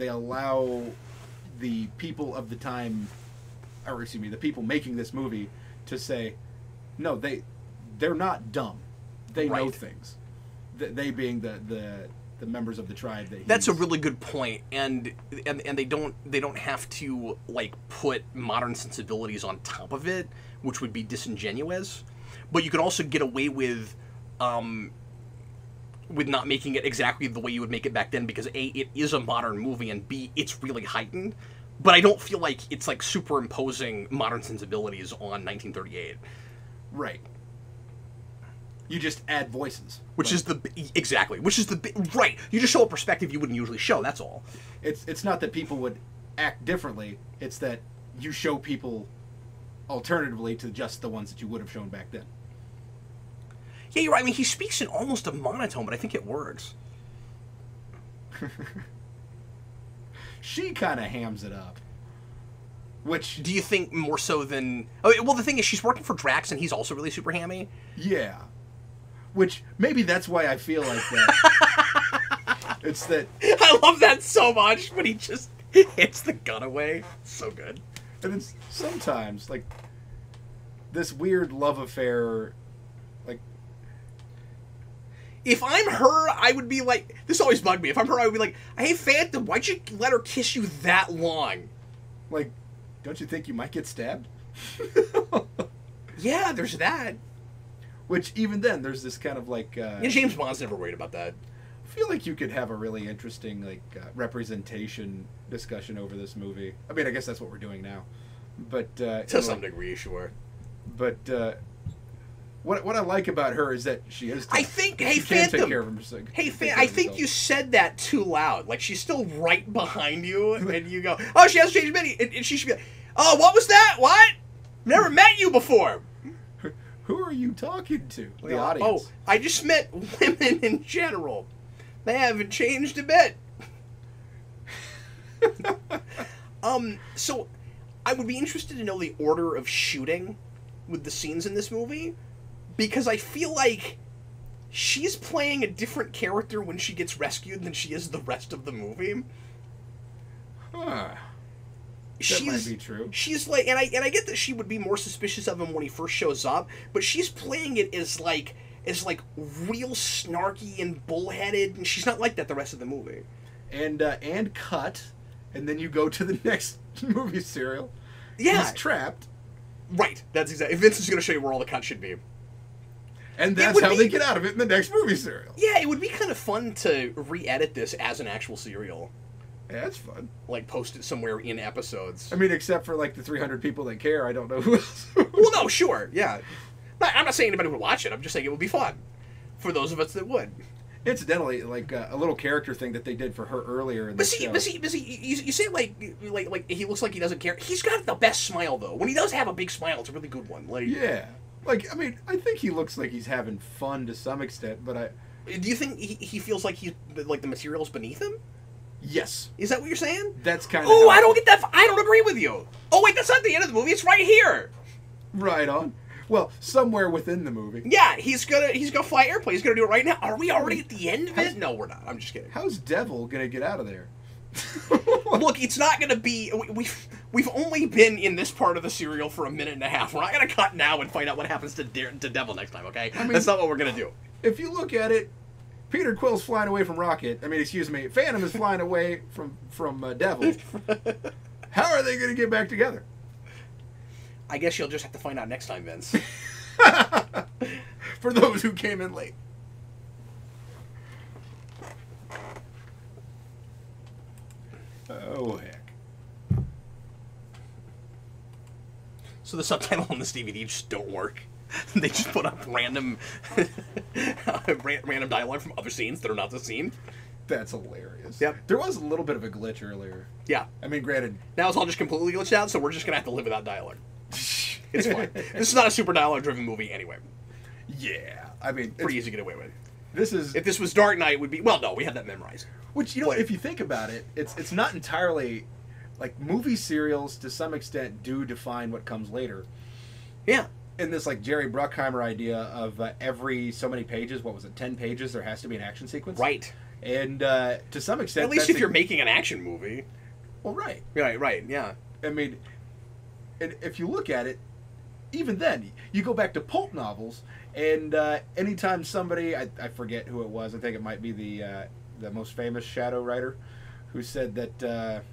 allow the people of the time, or excuse me, the people making this movie to say, no, they're not dumb. They know Right. things. They being the members of the tribe that That's a he's- really good point, and they don't have to like put modern sensibilities on top of it, which would be disingenuous. But you could also get away with not making it exactly the way you would make it back then, because A, it is a modern movie, and B, it's really heightened. But I don't feel like it's like superimposing modern sensibilities on 1938. right. You just add voices. Which is the right. You just show a perspective you wouldn't usually show. That's all. It's not that people would act differently. It's that you show people alternatively to just the ones that you would have shown back then. Yeah, you're right. I mean, he speaks in almost a monotone, but I think it works. She kind of hams it up. Which, Do you think more so than? Oh, well, the thing is, she's working for Drax, and he's also really super hammy. yeah. Which, maybe that's why I feel like that. It's that, I love that so much when he just hits the gun away. So good. and it's sometimes, like, this weird love affair, like, If I'm her, I would be like, this always bugged me. If I'm her, I would be like, hey, Phantom, why'd you let her kiss you that long? don't you think you might get stabbed? Yeah, there's that. Which, even then, there's this kind of, like, Yeah, James Bond's never worried about that. I feel like you could have a really interesting, like, representation discussion over this movie. I mean, I guess that's what we're doing now. But, To some degree, sure. But, what I like about her is that she is tough. I think, hey, she can Phantom. take care of herself. Hey, take care I of think herself. you said that too loud. Like, she's still right behind you, and you go, oh, she has changed many. And she should be like, oh, what was that? What? Never met you before. Who are you talking to? The Oh, audience. I just met women in general. They haven't changed a bit. So I would be interested to know the order of shooting with the scenes in this movie, because I feel like she's playing a different character when she gets rescued than she is the rest of the movie. Huh. That might be true. She's like, and I get that she would be more suspicious of him when he first shows up, but she's playing it as real snarky and bullheaded, and she's not like that the rest of the movie. And cut, and then you go to the next movie serial. Yeah, He's trapped, right. That's exactly. Vince is going to show you where all the cuts should be. and that's would how be- they get out of it in the next movie serial. Yeah, it would be kind of fun to re-edit this as an actual serial, Yeah, that's fun. like post it somewhere in episodes. I mean, except for like the 300 people that care, I don't know who else. Well, no, sure, yeah. I'm not saying anybody would watch it. I'm just saying it would be fun for those of us that would. Incidentally, like a little character thing that they did for her earlier in the show. You say like he looks like he doesn't care. He's got the best smile though. When he does have a big smile, it's a really good one. Like yeah, like I mean, I think he looks like he's having fun to some extent, but do you think he feels like he's like the material's beneath him? Yes. Is that what you're saying? That's kind of. Oh, I don't get that. I don't agree with you. Oh wait, that's not the end of the movie. It's right here. Right on. Well, somewhere within the movie. Yeah, he's gonna fly airplane. He's gonna do it right now. Are we already at the end of it? No, we're not. I'm just kidding. How's Devil gonna get out of there? Look, it's not gonna be. We've only been in this part of the serial for a minute and a half. We're not gonna cut now and find out what happens to Devil next time. Okay, I mean, that's not what we're gonna do. If you look at it, Peter Quill's flying away from Rocket. I mean, excuse me, Phantom is flying away from Devil. How are they gonna get back together? I guess you'll just have to find out next time, Vince. For those who came in late. Oh, heck. So the subtitle on this DVD just don't work. They just put up random dialogue from other scenes that are not the scene. That's hilarious. Yep. There was a little bit of a glitch earlier. Yeah. I mean, granted. Now it's all just completely glitched out, so we're just going to have to live without dialogue. It's fine. This is not a super dialogue-driven movie anyway. Yeah. I mean, pretty easy to get away with. If this was Dark Knight, would be... Well, no, we had that memorized. Which, you know, if you think about it, it's not entirely... Like, movie serials, to some extent, do define what comes later. Yeah. In this, like, Jerry Bruckheimer idea of every so many pages, what was it, 10 pages, there has to be an action sequence? Right. And to some extent... At least if you're making an action movie. Well, right. Right, yeah. I mean, and if you look at it, even then, you go back to pulp novels, and anytime somebody, I forget who it was, I think it might be the most famous Shadow writer, who said that,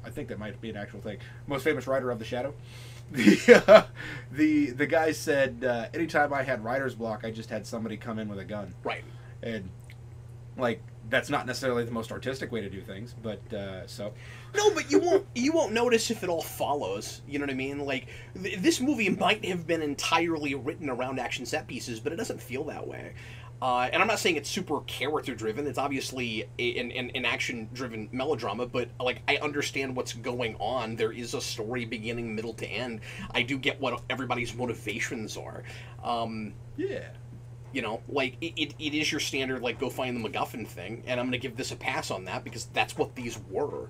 I think that might be an actual thing, most famous writer of the Shadow. The guy said, anytime I had writer's block, I just had somebody come in with a gun. Right. And, like, that's not necessarily the most artistic way to do things, but so. No, but you won't notice if it all follows. You know what I mean? Like this movie might have been entirely written around action set pieces, but it doesn't feel that way. And I'm not saying it's super character driven. It's obviously an action driven melodrama, but like I understand what's going on. There is a story beginning, middle to end. I do get what everybody's motivations are. Yeah. You know, like, it is your standard, like, go find the MacGuffin thing, and I'm going to give this a pass on that, because that's what these were.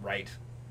Right.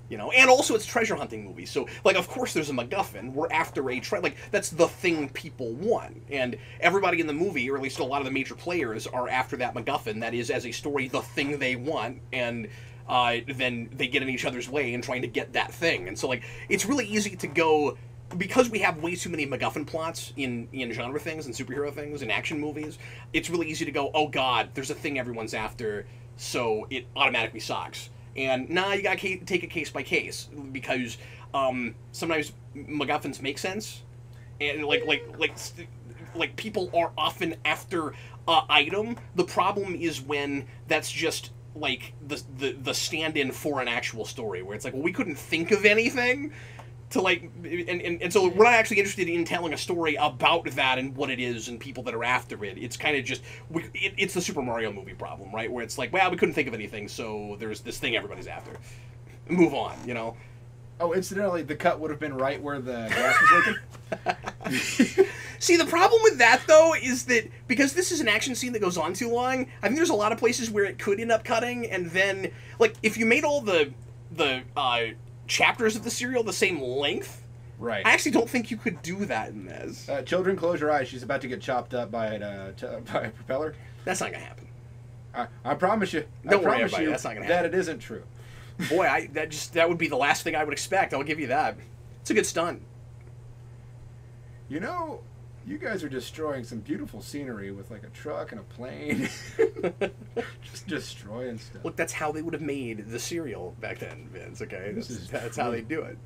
You know, and also it's treasure hunting movies, so, like, of course there's a MacGuffin. We're after like, that's the thing people want. And everybody in the movie, or at least a lot of the major players, are after that MacGuffin. That is, as a story, the thing they want, and then they get in each other's way in trying to get that thing. And so, like, it's really easy to go... Because we have way too many MacGuffin plots in genre things and superhero things and action movies, it's really easy to go, oh god, there's a thing everyone's after, so it automatically sucks. And you gotta take it case by case, because sometimes MacGuffins make sense, and like people are often after a item. The problem is when that's just like the stand-in for an actual story, where it's like, well, we couldn't think of anything to like, and so we're not actually interested in telling a story about that and what it is and people that are after it. It's kind of just, it's the Super Mario movie problem, right? Where it's like, well, we couldn't think of anything, so there's this thing everybody's after. Move on, you know? Oh, incidentally, the cut would have been right where the gas was leaking. See, the problem with that, though, is that because this is an action scene that goes on too long, I think there's a lot of places where it could end up cutting, and then, like, if you made all the chapters of the serial the same length, right? I actually don't think you could do that in this. Children, close your eyes. She's about to get chopped up by a propeller. That's not gonna happen. I promise you. Don't worry, everybody. That's not gonna happen. That it isn't true. Boy, that would be the last thing I would expect. I'll give you that. It's a good stunt. You know, you guys are destroying some beautiful scenery with like a truck and a plane. Just destroying stuff. Look, that's how they would have made the serial back then, Vince, okay? That's how they do it.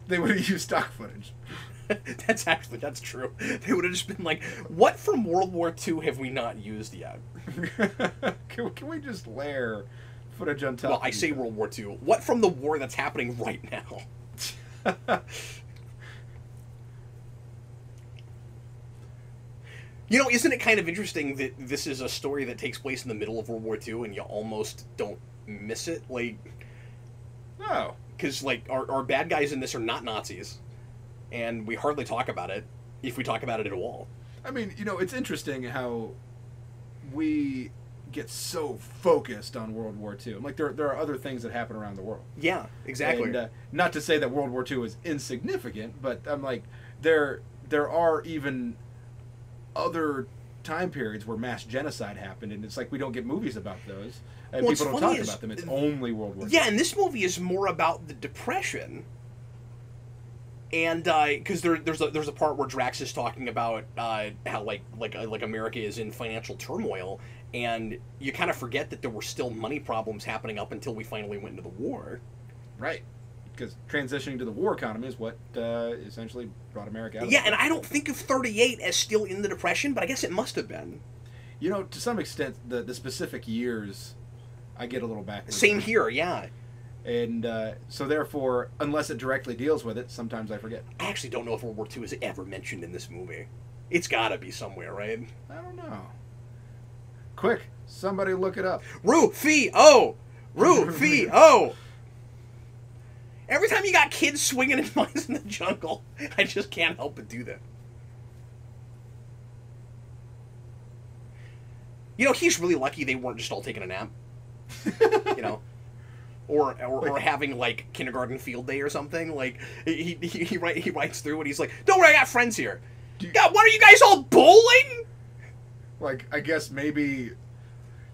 They would have used stock footage. That's true. They would have just been like, what from World War II have we not used yet? Can we just layer footage on top? Well, I say World War II. What from the war that's happening right now? You know, isn't it kind of interesting that this is a story that takes place in the middle of World War II and you almost don't miss it? Like, No. because, like, our bad guys in this are not Nazis, and we hardly talk about it, if we talk about it at all. I mean, it's interesting how we get so focused on World War II. Like, there are other things that happen around the world. Yeah, exactly. And not to say that World War II is insignificant, but I'm like, there are even other time periods where mass genocide happened, and it's like we don't get movies about those, and Well, people what's don't funny talk is- about them. It's only World War II. Yeah, and this movie is more about the Depression. And because there's a part where Drax is talking about how like America is in financial turmoil, and you kind of forget that there were still money problems happening up until we finally went into the war. Right. Because transitioning to the war economy is what essentially brought America out of Yeah, the and war. I don't think of 38 as still in the Depression, but I guess it must have been. To some extent, the specific years, I get a little backwards. Same here, yeah. And so therefore, unless it directly deals with it, sometimes I forget. I actually don't know if World War II is ever mentioned in this movie. It's gotta be somewhere, right? I don't know. Quick, somebody look it up. Rufio! Rufio! Every time you got kids swinging in mines in the jungle, I just can't help but do that. He's really lucky they weren't just all taking a nap. Or having, like, kindergarten field day or something. Like, he writes through and he's like, don't worry, I got friends here. God, what are you guys all bowling? Like, I guess maybe,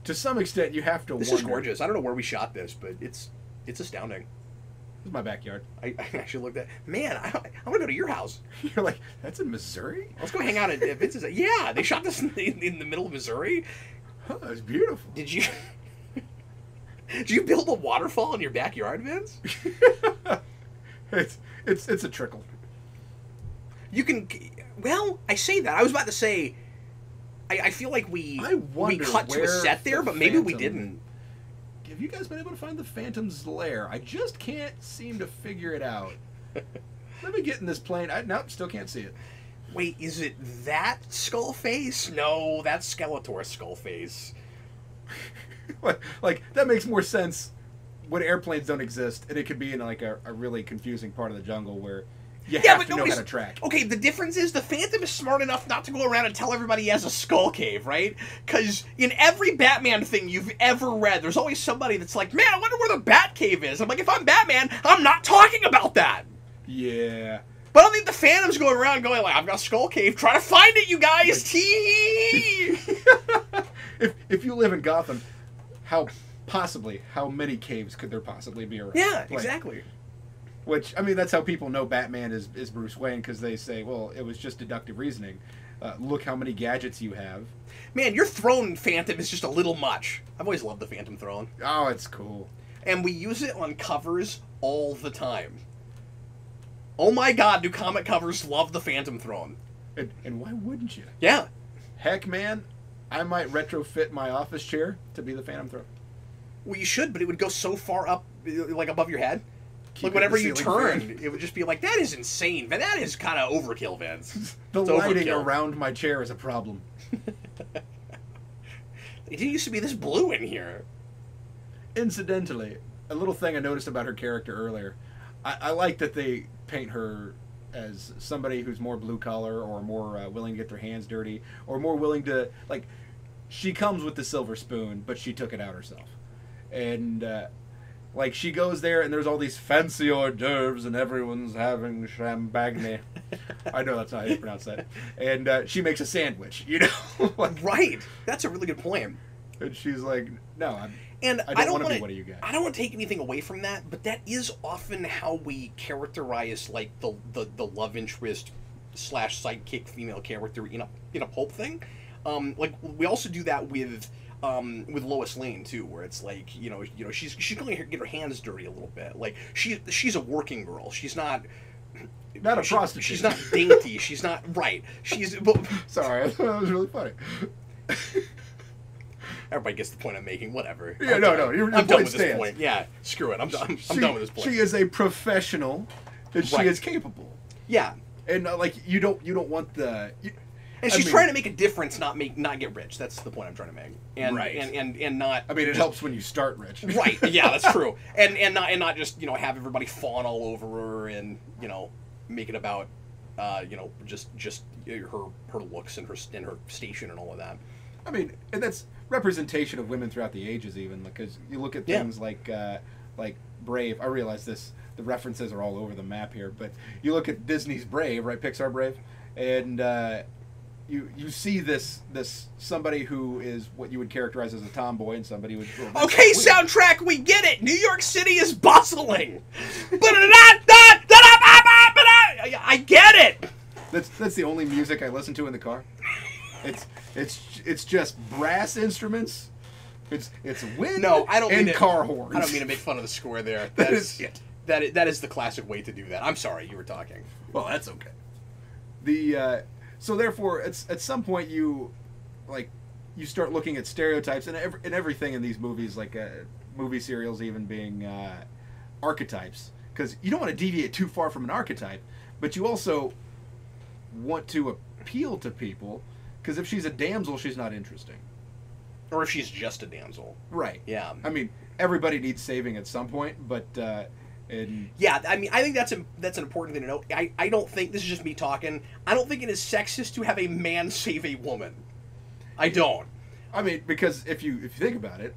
to some extent, you have to This wonder. is gorgeous. I don't know where we shot this, but it's astounding. This is my backyard. I actually looked at, man, I want to go to your house. You're like, that's in Missouri? Let's go hang out at Vince's. Yeah, they shot this in the middle of Missouri. Oh, it's beautiful. Did you build a waterfall in your backyard, Vince? It's a trickle. You can. Well, I say that. I was about to say. I feel like we wonder cut to a where set there, the but maybe we Phantom- didn't. Have you guys been able to find the Phantom's lair? I just can't seem to figure it out. Let me get in this plane. Nope, still can't see it. Wait, is it that skull face? No, that's Skeletor's skull face. Like, that makes more sense when airplanes don't exist, and it could be in like a really confusing part of the jungle where you have to know how to track. Okay, the difference is the Phantom is smart enough not to go around and tell everybody he has a skull cave, right? Because in every Batman thing you've ever read, there's always somebody that's like, man, I wonder where the Bat Cave is. I'm like, if I'm Batman, I'm not talking about that. Yeah. But I don't think the Phantom's going around going like, I've got a skull cave, try to find it, you guys. Tee. If you live in Gotham, how many caves could there possibly be around? Yeah, Like, exactly. Which, I mean, that's how people know Batman is Bruce Wayne, because they say, well, it was just deductive reasoning. Look how many gadgets you have. Man, your throne Phantom is just a little much. I've always loved the Phantom throne. Oh, it's cool. And we use it on covers all the time. Oh my god, do comic covers love the Phantom throne? And why wouldn't you? Yeah. Heck, man, I might retrofit my office chair to be the Phantom Throne. Well, you should, but it would go so far up, like above your head. Keep Like it whenever the you ceiling turn, fan. it would just be like, that is insane. But that is kind of overkill, Vince. The It's lighting overkill. around my chair is a problem. It didn't used to be this blue in here. Incidentally, a little thing I noticed about her character earlier. I like that they paint her as somebody who's more blue collar or more willing to get their hands dirty or more willing to, like, she comes with the silver spoon, but she took it out herself. And, like, she goes there and there's all these fancy hors d'oeuvres and everyone's having champagne. I know that's not how you pronounce that. And she makes a sandwich, you know? Like, Right. That's a really good point. and she's like, no, And I don't want to be one of you guys. I don't want to take anything away from that, but that is often how we characterize like the love interest / sidekick female character in a pulp thing. Like we also do that with Lois Lane too, where it's like she's going to get her hands dirty a little bit. Like she's a working girl. She's not Not a prostitute. She's not dainty. She's not right. She's. Sorry, that was really funny. Everybody gets the point I'm making. Whatever. Yeah, I'm no, done. no, your I'm point done with this stands. point. Yeah, screw it. I'm done. I'm done with this point. She is a professional, and she Right. is capable. Yeah. And like you don't want And she's trying to make a difference, not get rich. That's the point I'm trying to make. And Right. and not. I mean, it helps when you start rich. Right. Yeah, that's true. And not just have everybody fawn all over her and make it about just her looks and her station and all of that. I mean, and that's representation of women throughout the ages, even because you look at things like Brave. I realize the references are all over the map here, but you look at Disney's Brave, right? Pixar Brave, and you see this somebody who is what you would characterize as a tomboy, and somebody would. Okay, soundtrack, we get it. New York City is bustling. I get it. That's the only music I listen to in the car. It's just brass instruments. It's wind. No, I don't and mean car horns. I don't mean to make fun of the score there. That is it. That is the classic way to do that. I'm sorry, you were talking. Well, that's okay. So therefore, at some point you start looking at stereotypes and everything in these movies, like movie serials, even being archetypes, because you don't want to deviate too far from an archetype, but you also want to appeal to people, because if she's a damsel, she's not interesting. Or if she's just a damsel. Right. Yeah. I mean, everybody needs saving at some point, but yeah, I mean, I think that's an important thing to know. I don't think, this is just me talking, I don't think it is sexist to have a man save a woman. I don't. I mean, because if you think about it,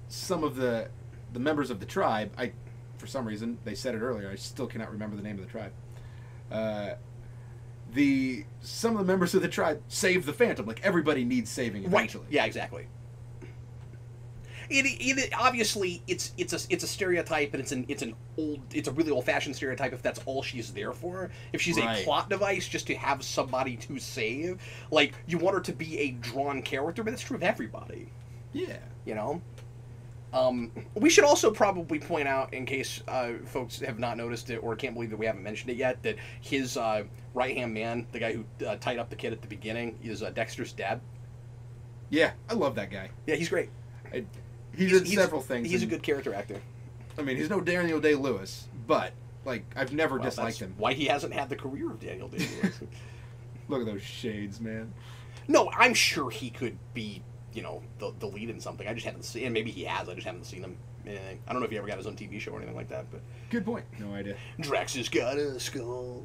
some of the members of the tribe, for some reason, they said it earlier, I still cannot remember the name of the tribe. Some of the members of the tribe save the Phantom. Like, everybody needs saving eventually. Right. Yeah, exactly. It obviously it's a stereotype, and it's a really old-fashioned stereotype if that's all she's there for. If she's a plot device just to have somebody to save, like, you want her to be a drawn character, but that's true of everybody. Yeah. We should also probably point out, in case folks have not noticed it or can't believe that we haven't mentioned it yet, that his right-hand man, the guy who tied up the kid at the beginning, is Dexter's dad. Yeah, I love that guy. Yeah, he's great. He's in several things. He's a good character actor. I mean, he's no Daniel Day-Lewis, but, like, I've never disliked him. Why he hasn't had the career of Daniel Day-Lewis. Look at those shades, man. No, I'm sure he could be, the lead in something. I just haven't seen, and maybe he has, I just haven't seen him in anything. I don't know if he ever got his own TV show or anything like that, but... Good point. No idea. Drax has got a skull.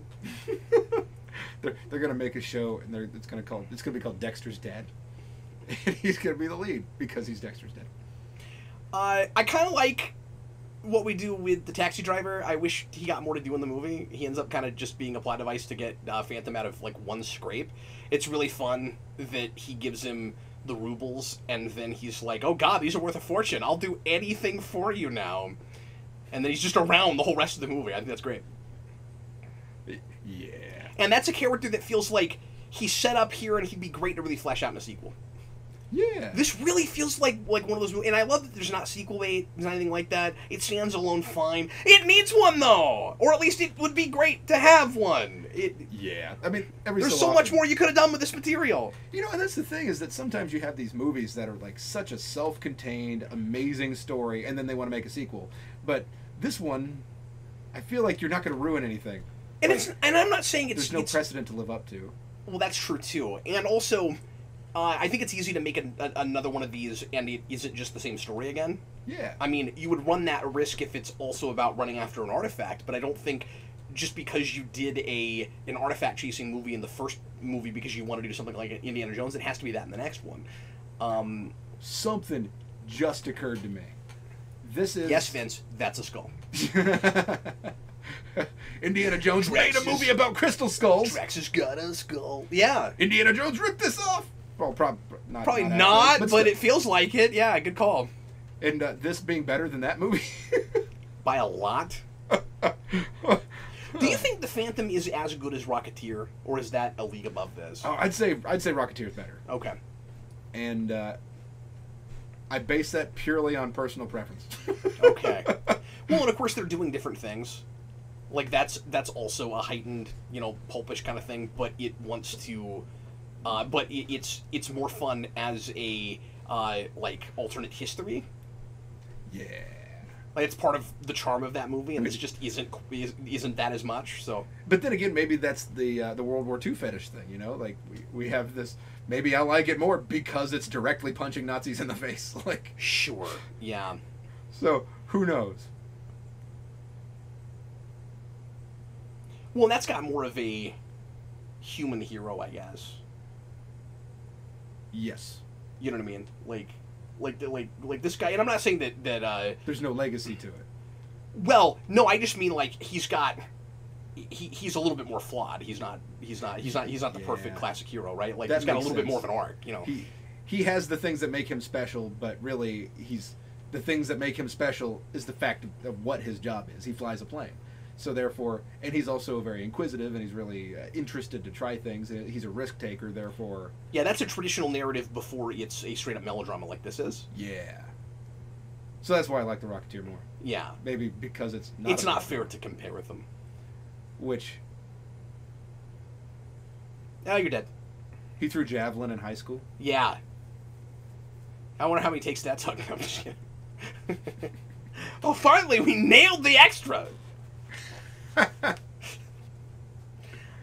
They're going to make a show, and it's going to be called Dexter's Dad. And he's going to be the lead, because he's Dexter's dad. I kind of like what we do with the taxi driver. I wish he got more to do in the movie. He ends up kind of just being a plot device to get Phantom out of, like, one scrape. It's really fun that he gives him the rubles, and then he's like, oh god, these are worth a fortune. I'll do anything for you now. And then he's just around the whole rest of the movie. I think that's great. Yeah. And that's a character that feels like he's set up here and he'd be great to really flesh out in a sequel. Yeah. This really feels like one of those movies, and I love that there's not sequel bait, there's not anything like that. It stands alone fine. It needs one, though! Or at least it would be great to have one. Yeah. I mean, there's so much more you could have done with this material. And that's the thing, is that sometimes you have these movies that are, like, such a self-contained, amazing story, and then they want to make a sequel. But this one, I feel like you're not going to ruin anything. And I'm not saying there's no precedent to live up to. Well, that's true, too. And also... I think it's easy to make another one of these, and it isn't just the same story again. Yeah. I mean, you would run that risk if it's also about running after an artifact, but I don't think just because you did an artifact chasing movie in the first movie because you wanted to do something like Indiana Jones, it has to be that in the next one. Something just occurred to me. This is... Yes, Vince, that's a skull. Indiana Jones made a movie about crystal skulls. Drax has got a skull. Yeah. Indiana Jones ripped this off. Well, probably not, but it feels like it. Yeah, good call. And this being better than that movie? By a lot? Do you think The Phantom is as good as Rocketeer, or is that a league above this? Oh, I'd say Rocketeer is better. Okay. And I base that purely on personal preference. Okay. Well, and of course they're doing different things. Like that's also a heightened, pulpish kind of thing, but it wants to... but it's more fun as a like alternate history. Yeah. Like it's part of the charm of that movie, and this just isn't that as much. So, but then again, maybe that's the World War II fetish thing. You know, like we have this. Maybe I like it more because it's directly punching Nazis in the face. Like, sure, yeah. So who knows? Well, that's got more of a human hero, I guess. Yes. You know what I mean? Like this guy, and I'm not saying that there's no legacy to it. Well, no, I just mean like he's a little bit more flawed. He's not the perfect classic hero, right? Like he's got a little bit more of an arc, you know. He has the things that make him special, but really the things that make him special is the fact of what his job is. He flies a plane. So therefore, and he's also very inquisitive, and he's really interested to try things. He's a risk taker, therefore. Yeah, that's a traditional narrative before it's a straight up melodrama like this is. Yeah. So that's why I like The Rocketeer more. Yeah. Maybe because it's not fair to compare with them. Which? Oh, you're dead. He threw javelin in high school. Yeah. I wonder how many takes that took. I'm just kidding. Oh, finally, we nailed the extra.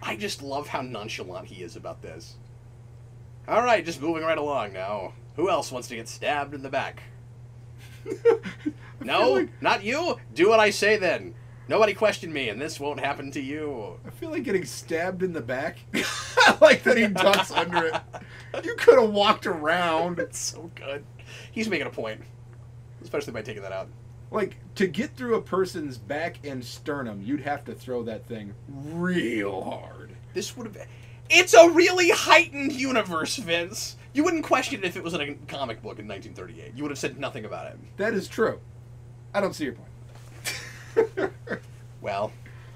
I just love how nonchalant he is about this. All right, just moving right along now. Who else wants to get stabbed in the back? No, not you? Do what I say then. Nobody question me, and this won't happen to you. I feel like getting stabbed in the back. I like that he ducks under it. You could have walked around. It's so good. He's making a point, especially by taking that out. Like, to get through a person's back and sternum, you'd have to throw that thing real hard. This would have been... It's a really heightened universe, Vince. You wouldn't question it if it was in a comic book in 1938. You would have said nothing about it. That is true. I don't see your point. Well,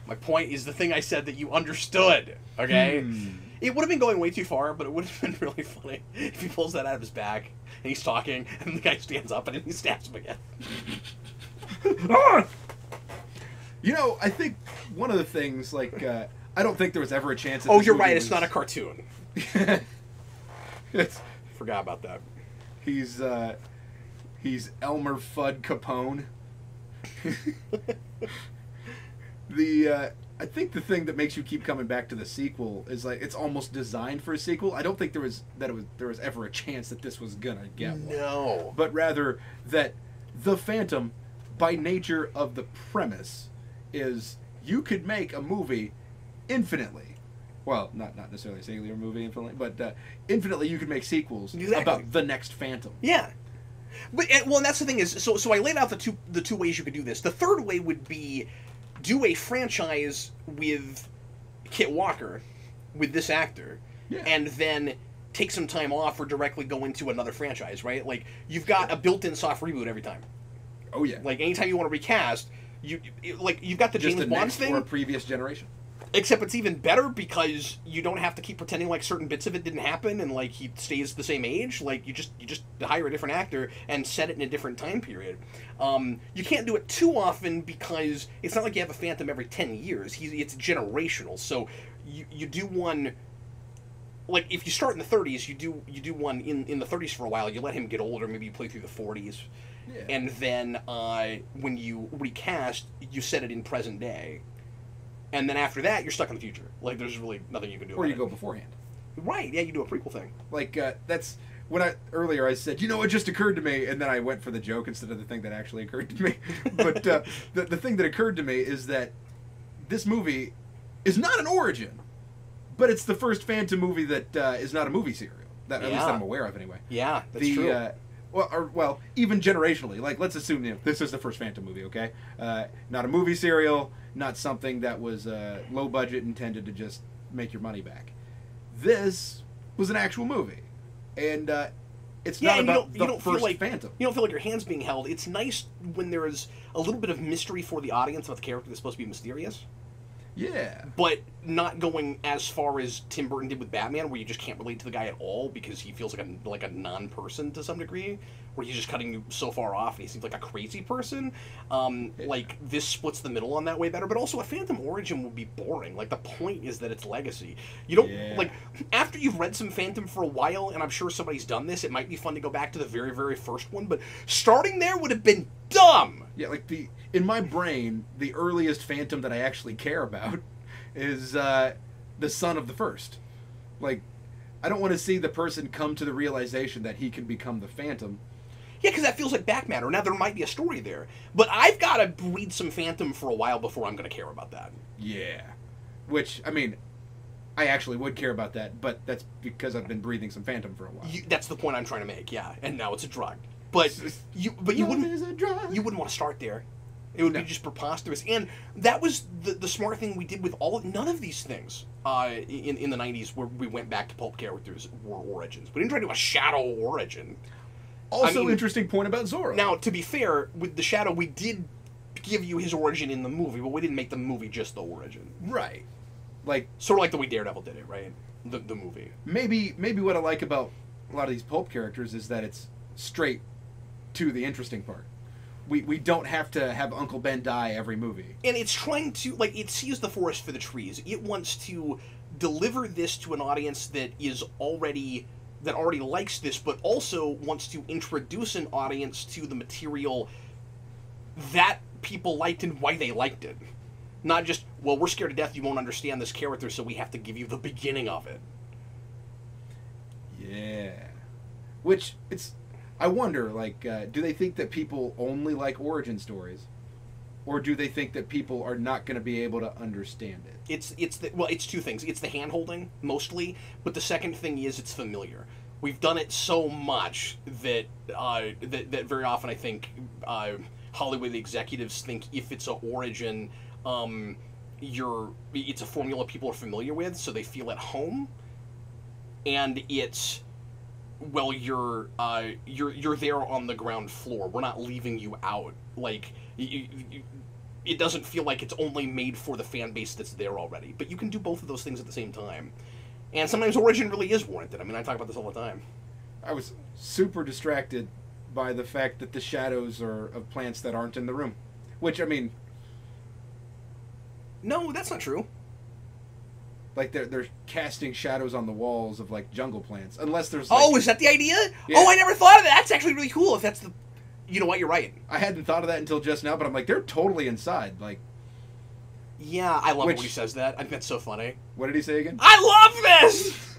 my point is the thing I said that you understood, okay? It would have been going way too far, but it would have been really funny if he pulls that out of his back, and he's talking, and the guy stands up, and then he stabs him again. You know, I think one of the things, like, I don't think there was ever a chance that oh, you're right, it's not a cartoon. It's, forgot about that. He's Elmer Fudd Capone. I think the thing that makes you keep coming back to the sequel is like it's almost designed for a sequel. I don't think there was ever a chance that this was gonna get one. No. But rather that the Phantom, by nature of the premise, is you could make a movie infinitely. Well, not necessarily a singular movie infinitely, but infinitely you could make sequels about the next Phantom. Yeah. But well, and that's the thing is, so I laid out the two ways you could do this. The third way would be do a franchise with Kit Walker, with this actor, and then take some time off or directly go into another franchise, right? Like, you've got a built-in soft reboot every time. Oh, yeah. Like, anytime you want to recast, you've got the James Bond thing. Or previous generation. Except it's even better because you don't have to keep pretending like certain bits of it didn't happen and like he stays the same age. Like you just hire a different actor and set it in a different time period. You can't do it too often because it's not like you have a Phantom every 10 years. It's generational. So you do one. Like if you start in the 30s, you do one in the 30s for a while. You let him get older. Maybe you play through the 40s, and then when you recast, you set it in present day. And then after that, you're stuck in the future. Like, there's really nothing you can do about it. Or you go beforehand. Right, yeah, you do a prequel thing. Like, that's... Earlier I said, you know, it just occurred to me, and then I went for the joke instead of the thing that actually occurred to me. But the thing that occurred to me is that this movie is not an origin, but it's the first Phantom movie that is not a movie serial. At least that I'm aware of, anyway. Yeah, that's true. Well, even generationally, like let's assume this is the first Phantom movie, okay? Not a movie serial, not something that was low budget, intended to just make your money back. This was an actual movie, and it's not about the first Phantom. You don't feel like your hand's being held. It's nice when there is a little bit of mystery for the audience about the character that's supposed to be mysterious. Yeah. But not going as far as Tim Burton did with Batman, where you just can't relate to the guy at all because he feels like a non-person to some degree, where he's just cutting you so far off and he seems like a crazy person. Like, this splits the middle on that way better, but also a Phantom origin would be boring. Like, the point is that it's legacy. You don't, like, after you've read some Phantom for a while, and I'm sure somebody's done this, it might be fun to go back to the very, very first one, but starting there would have been dumb. Yeah, like in my brain, the earliest Phantom that I actually care about is the son of the first. Like, I don't want to see the person come to the realization that he can become the Phantom. Yeah, because that feels like back matter. Now, there might be a story there. But I've got to read some Phantom for a while before I'm going to care about that. Yeah. Which, I mean, I actually would care about that, but that's because I've been breathing some Phantom for a while. That's the point I'm trying to make, yeah. And now it's a drug. But you wouldn't want to start there. It would be just preposterous. And that was the smart thing we did with none of these things in the 90s where we went back to pulp characters or origins. We didn't try to do a Shadow origin. Also, interesting point about Zorro. Now, to be fair, with the Shadow, we did give you his origin in the movie, but we didn't make the movie just the origin. Right. Like, sort of like the way Daredevil did it, right? The movie. Maybe what I like about a lot of these pulp characters is that it's straight to the interesting part. We don't have to have Uncle Ben die every movie. And it's trying to, like, it sees the forest for the trees. It wants to deliver this to an audience that already likes this, but also wants to introduce an audience to the material that people liked and why they liked it. Not just, well, we're scared to death you won't understand this character, so we have to give you the beginning of it. Yeah. Which, I wonder, like, do they think that people only like origin stories? Or do they think that people are not going to be able to understand it? It's two things. It's the hand-holding, mostly, but the second thing is it's familiar. We've done it so much that that very often I think Hollywood executives think if it's an origin, it's a formula people are familiar with, so they feel at home, and it's, well, you're there on the ground floor. We're not leaving you out. Like, it doesn't feel like it's only made for the fan base that's there already. But you can do both of those things at the same time. And sometimes origin really is warranted. I mean, I talk about this all the time. I was super distracted by the fact that the shadows are of plants that aren't in the room. Which, I mean... No, that's not true. Like, they're casting shadows on the walls of, like, jungle plants. Unless there's, like... Oh, is that the idea? Yeah. Oh, I never thought of that. That's actually really cool if that's the... You know what? You're right. I hadn't thought of that until just now, but I'm like, they're totally inside. Like... Yeah, I love when he says that. I think that's so funny. What did he say again? I love this!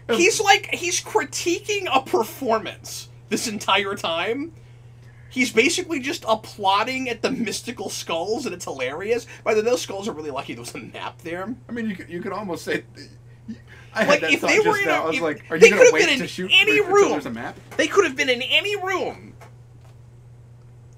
He's critiquing a performance this entire time. He's basically just applauding at the mystical skulls, and it's hilarious. By the way, those skulls are really lucky there was a map there. I mean, you could almost say... I had that thought just now. I was like, are you going to wait to shoot until there's a map? They could have been in any room.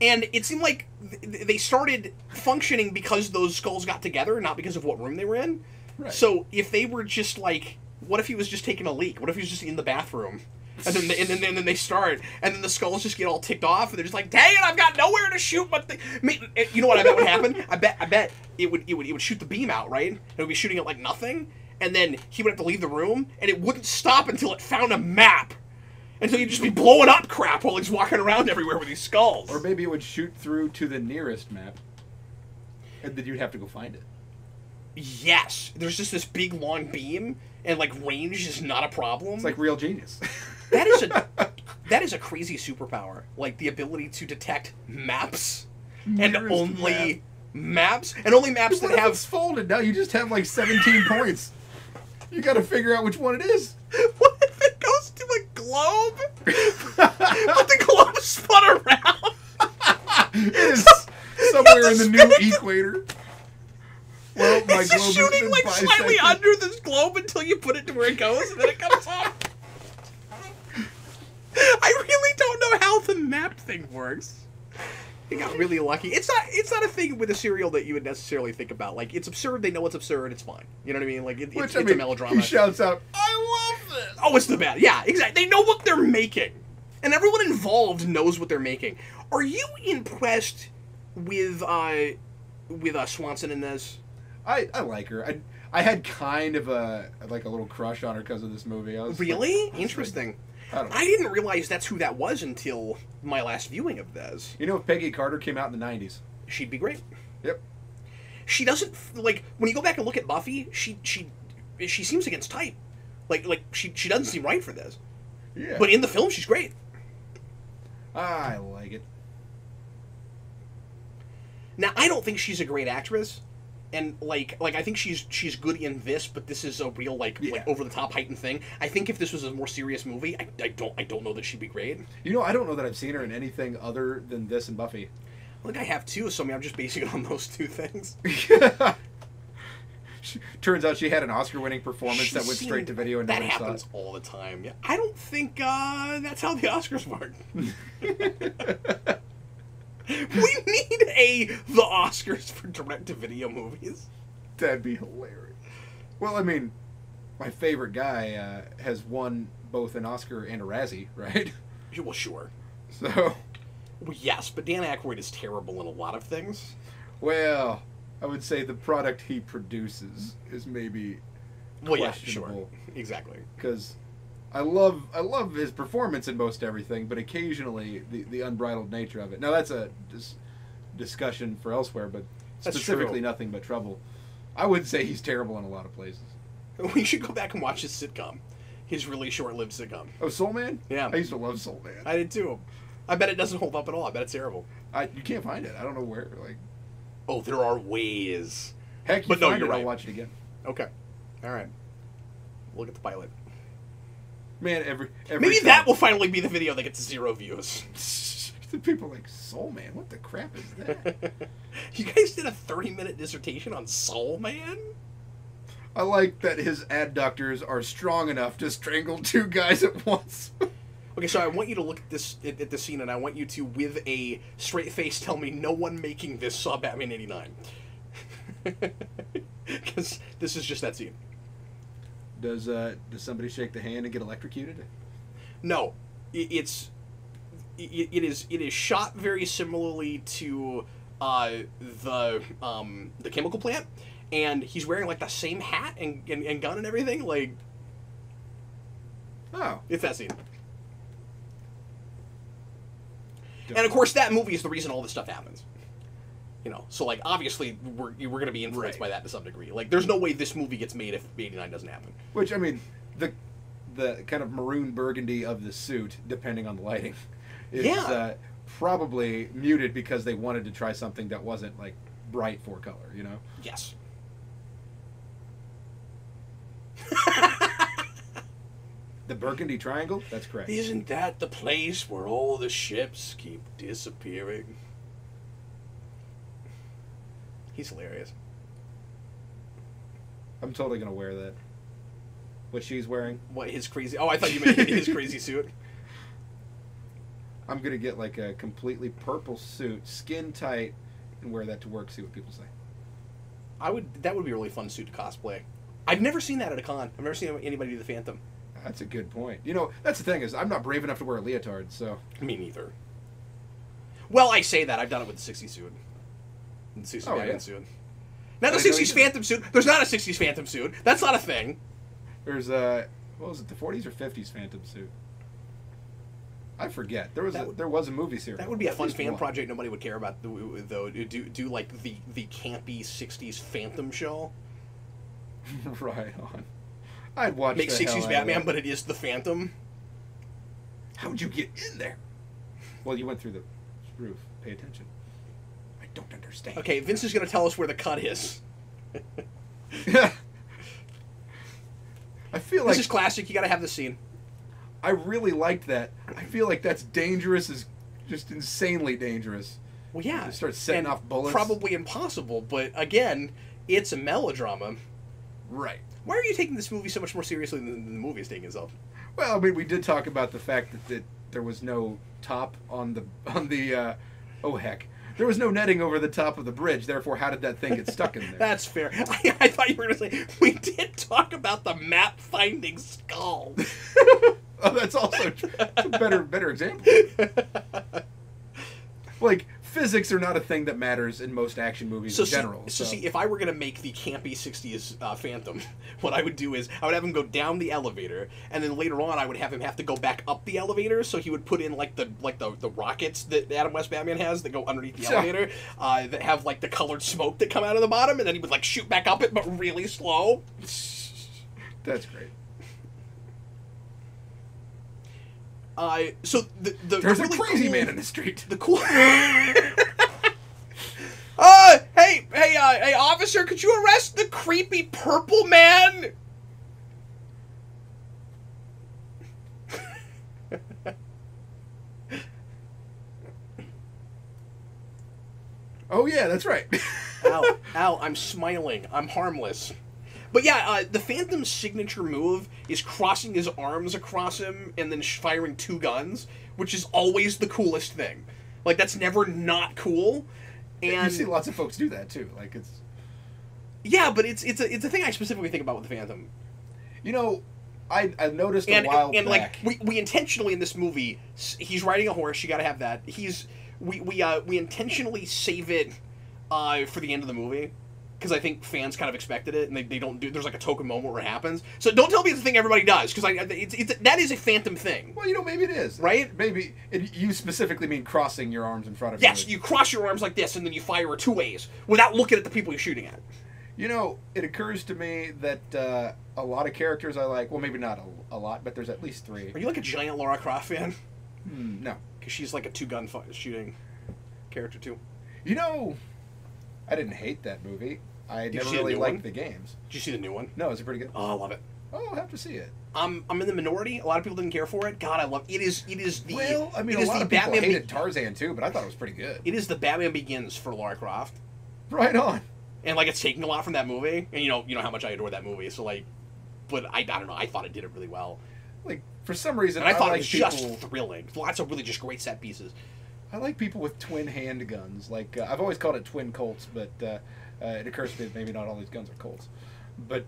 And it seemed like they started functioning because those skulls got together, not because of what room they were in. Right. So if they were just like... What if he was just taking a leak? What if he was just in the bathroom? And then they start, and then the skulls just get all ticked off, and they're just like, "Dang it, I've got nowhere to shoot." But you know what I bet would happen? I bet it would shoot the beam out, right? It would be shooting it like nothing, and then he would have to leave the room, and it wouldn't stop until it found a map. Until he'd just be blowing up crap while he's walking around everywhere with these skulls. Or maybe it would shoot through to the nearest map, and then you'd have to go find it. Yes, there's just this big long beam, and like range is not a problem. It's like Real Genius. That is a crazy superpower. Like the ability to detect maps and only maps that have. It's folded now. You just have like 17 points. You got to figure out which one it is. What if it goes to a globe, but the globe spun around? It is somewhere in the new equator. Well, my it's just shooting like slightly under this globe until you put it to where it goes, and then it comes off. I really don't know how the map thing works. He got really lucky. It's not a thing with a serial that you would necessarily think about. Like, it's absurd. They know it's absurd. It's fine. You know what I mean? Like, it's a melodrama. He shouts out, "I love this!" Oh, it's the best. Yeah, exactly. They know what they're making, and everyone involved knows what they're making. Are you impressed with Swanson in this? I like her. I had kind of a little crush on her because of this movie. Really? Interesting. I didn't realize that's who that was until my last viewing of this. You know, if Peggy Carter came out in the 90s, she'd be great. Yep. She doesn't, like, when you go back and look at Buffy, she seems against type. Like she doesn't seem right for this. Yeah. But in the film, she's great. I like it. Now, I don't think she's a great actress, and like I think she's good in this, but this is a real like over the top heightened thing. I think if this was a more serious movie, I don't know that she'd be great. You know, I don't know that I've seen her in anything other than this and Buffy. I think I have too, so I mean, I'm just basing it on those two things. Turns out she had an Oscar-winning performance that went straight to video, and that nobody saw happens it. all the time. Yeah, I don't think that's how the Oscars work. We need the Oscars for direct-to-video movies. That'd be hilarious. Well, I mean, my favorite guy has won both an Oscar and a Razzie, right? Well, sure. So, Well, yes, but Dan Aykroyd is terrible in a lot of things. well, I would say the product he produces is maybe Well, yeah, questionable. sure, exactly. Because I love his performance in most everything, but occasionally the unbridled nature of it. Now that's a discussion for elsewhere, but That's specifically true. Nothing But Trouble. I would say he's terrible in a lot of places. We should go back and watch his sitcom, his really short-lived sitcom. Oh, Soul Man? Yeah. I used to love Soul Man. I did too. I bet it doesn't hold up at all. I bet it's terrible. You can't find it. I don't know where. Like, Oh, there are ways. heck, you But no, find you're it, right. I'll watch it again. Okay, all right. Look at the pilot. Man, every Maybe time- that will finally be the video that gets 0 views. The people are like, Soul Man? What the crap is that? You guys did a 30-minute dissertation on Soul Man? I like that his adductors are strong enough to strangle two guys at once. Okay, so I want you to look at this scene, and I want you to, with a straight face, tell me no one making this saw Batman '89. Because this is just that scene. Does somebody shake the hand and get electrocuted? No, it is shot very similarly to the chemical plant, and he's wearing like the same hat and gun and everything. Like, Oh. it's that scene. And of course, that movie is the reason all this stuff happens. You know, so like obviously we're going to be influenced by that to some degree. Like, there's no way this movie gets made if '89 doesn't happen. Which, I mean, the kind of maroon burgundy of the suit, depending on the lighting, is probably muted because they wanted to try something that wasn't like bright for color, you know? Yes. The burgundy triangle? That's correct. Isn't that the place where all the ships keep disappearing? He's hilarious. I'm totally going to wear that. What she's wearing. What, his crazy... Oh, I thought you meant his crazy suit. I'm going to get like a completely purple suit, skin tight, and wear that to work, see what people say. That would be a really fun suit to cosplay. I've never seen that at a con. I've never seen anybody do the Phantom. That's a good point. You know, that's the thing is, I'm not brave enough to wear a leotard, so... Me neither. Well, I say that. I've done it with the 60s suit. The 60s Oh, Batman yeah? suit. Not I the didn't know 60s you did. Phantom suit. There's not a 60s Phantom suit. That's not a thing. There's what was it, the 40s or 50s Phantom suit? I forget. There was a movie series. That would be a At fun least fan one. project nobody would care about, though. Do like the campy 60s Phantom show. Right on. I'd watch Make the 60s hell out of Batman, that. but it is the Phantom. How'd you get in there? Well, you went through the roof. Pay attention. I don't understand. Okay, Vince is going to tell us where the cut is. I feel like This is classic. You got to have this scene. I really liked that. I feel like that's dangerous, is just insanely dangerous. Well, yeah. You start setting and off bullets. Probably impossible, but again, it's a melodrama. Right. Why are you taking this movie so much more seriously than the movie is taking itself? Well, I mean, we did talk about the fact that there was no top on the oh heck, there was no netting over the top of the bridge. Therefore, how did that thing get stuck in there? That's fair. I thought you were going to say, we did talk about the map finding skull. Oh, that's also a better example. Like, physics are not a thing that matters in most action movies in general. So see, if I were going to make the campy 60s Phantom, what I would do is I would have him go down the elevator, and then later on I would have him have to go back up the elevator, so he would put in like the rockets that Adam West Batman has that go underneath the elevator, that have like the colored smoke that come out of the bottom, and then he would like shoot back up it, but really slow. That's great. So the There's really a crazy cool, man in the street. The cool. hey, officer, could you arrest the creepy purple man? Oh yeah, that's right. Ow, I'm smiling. I'm harmless. But yeah, the Phantom's signature move is crossing his arms across him and then firing 2 guns, which is always the coolest thing. Like, that's never not cool. And you see lots of folks do that too. Like, it's... Yeah, but it's a thing I specifically think about with the Phantom. You know, I noticed a while back... And, like, we intentionally in this movie, he's riding a horse, you gotta have that. We intentionally save it for the end of the movie. Because I think fans kind of expected it, and they don't do. There's like a token moment where it happens. So don't tell me it's a thing everybody does, because that is a Phantom thing. Well, you know, maybe it is, right? Maybe you specifically mean crossing your arms in front of. Yes, you cross your arms like this, and then you fire 2 ways without looking at the people you're shooting at. You know, it occurs to me that a lot of characters I like. Well, maybe not a lot, but there's at least 3. Are you like a giant Lara Croft fan? No, because she's like a 2-gun shooting character too. You know, I didn't hate that movie. I never really liked the games. Did you see the new one? No, is it pretty good? Oh, I love it. Oh, I'll have to see it. I'm in the minority. A lot of people didn't care for it. God, I love it. It is the... Well, I mean, a lot of people hated Tarzan too, but I thought it was pretty good. It is the Batman Begins for Lara Croft. Right on. And, like, it's taking a lot from that movie. And you know how much I adore that movie. So, like... But I don't know. I thought it did it really well. Like, for some reason... And I thought like it was just thrilling. Lots of really just great set pieces. I like people with twin handguns. Like, I've always called it twin Colts, but... it occurs to me that maybe not all these guns are Colts. But,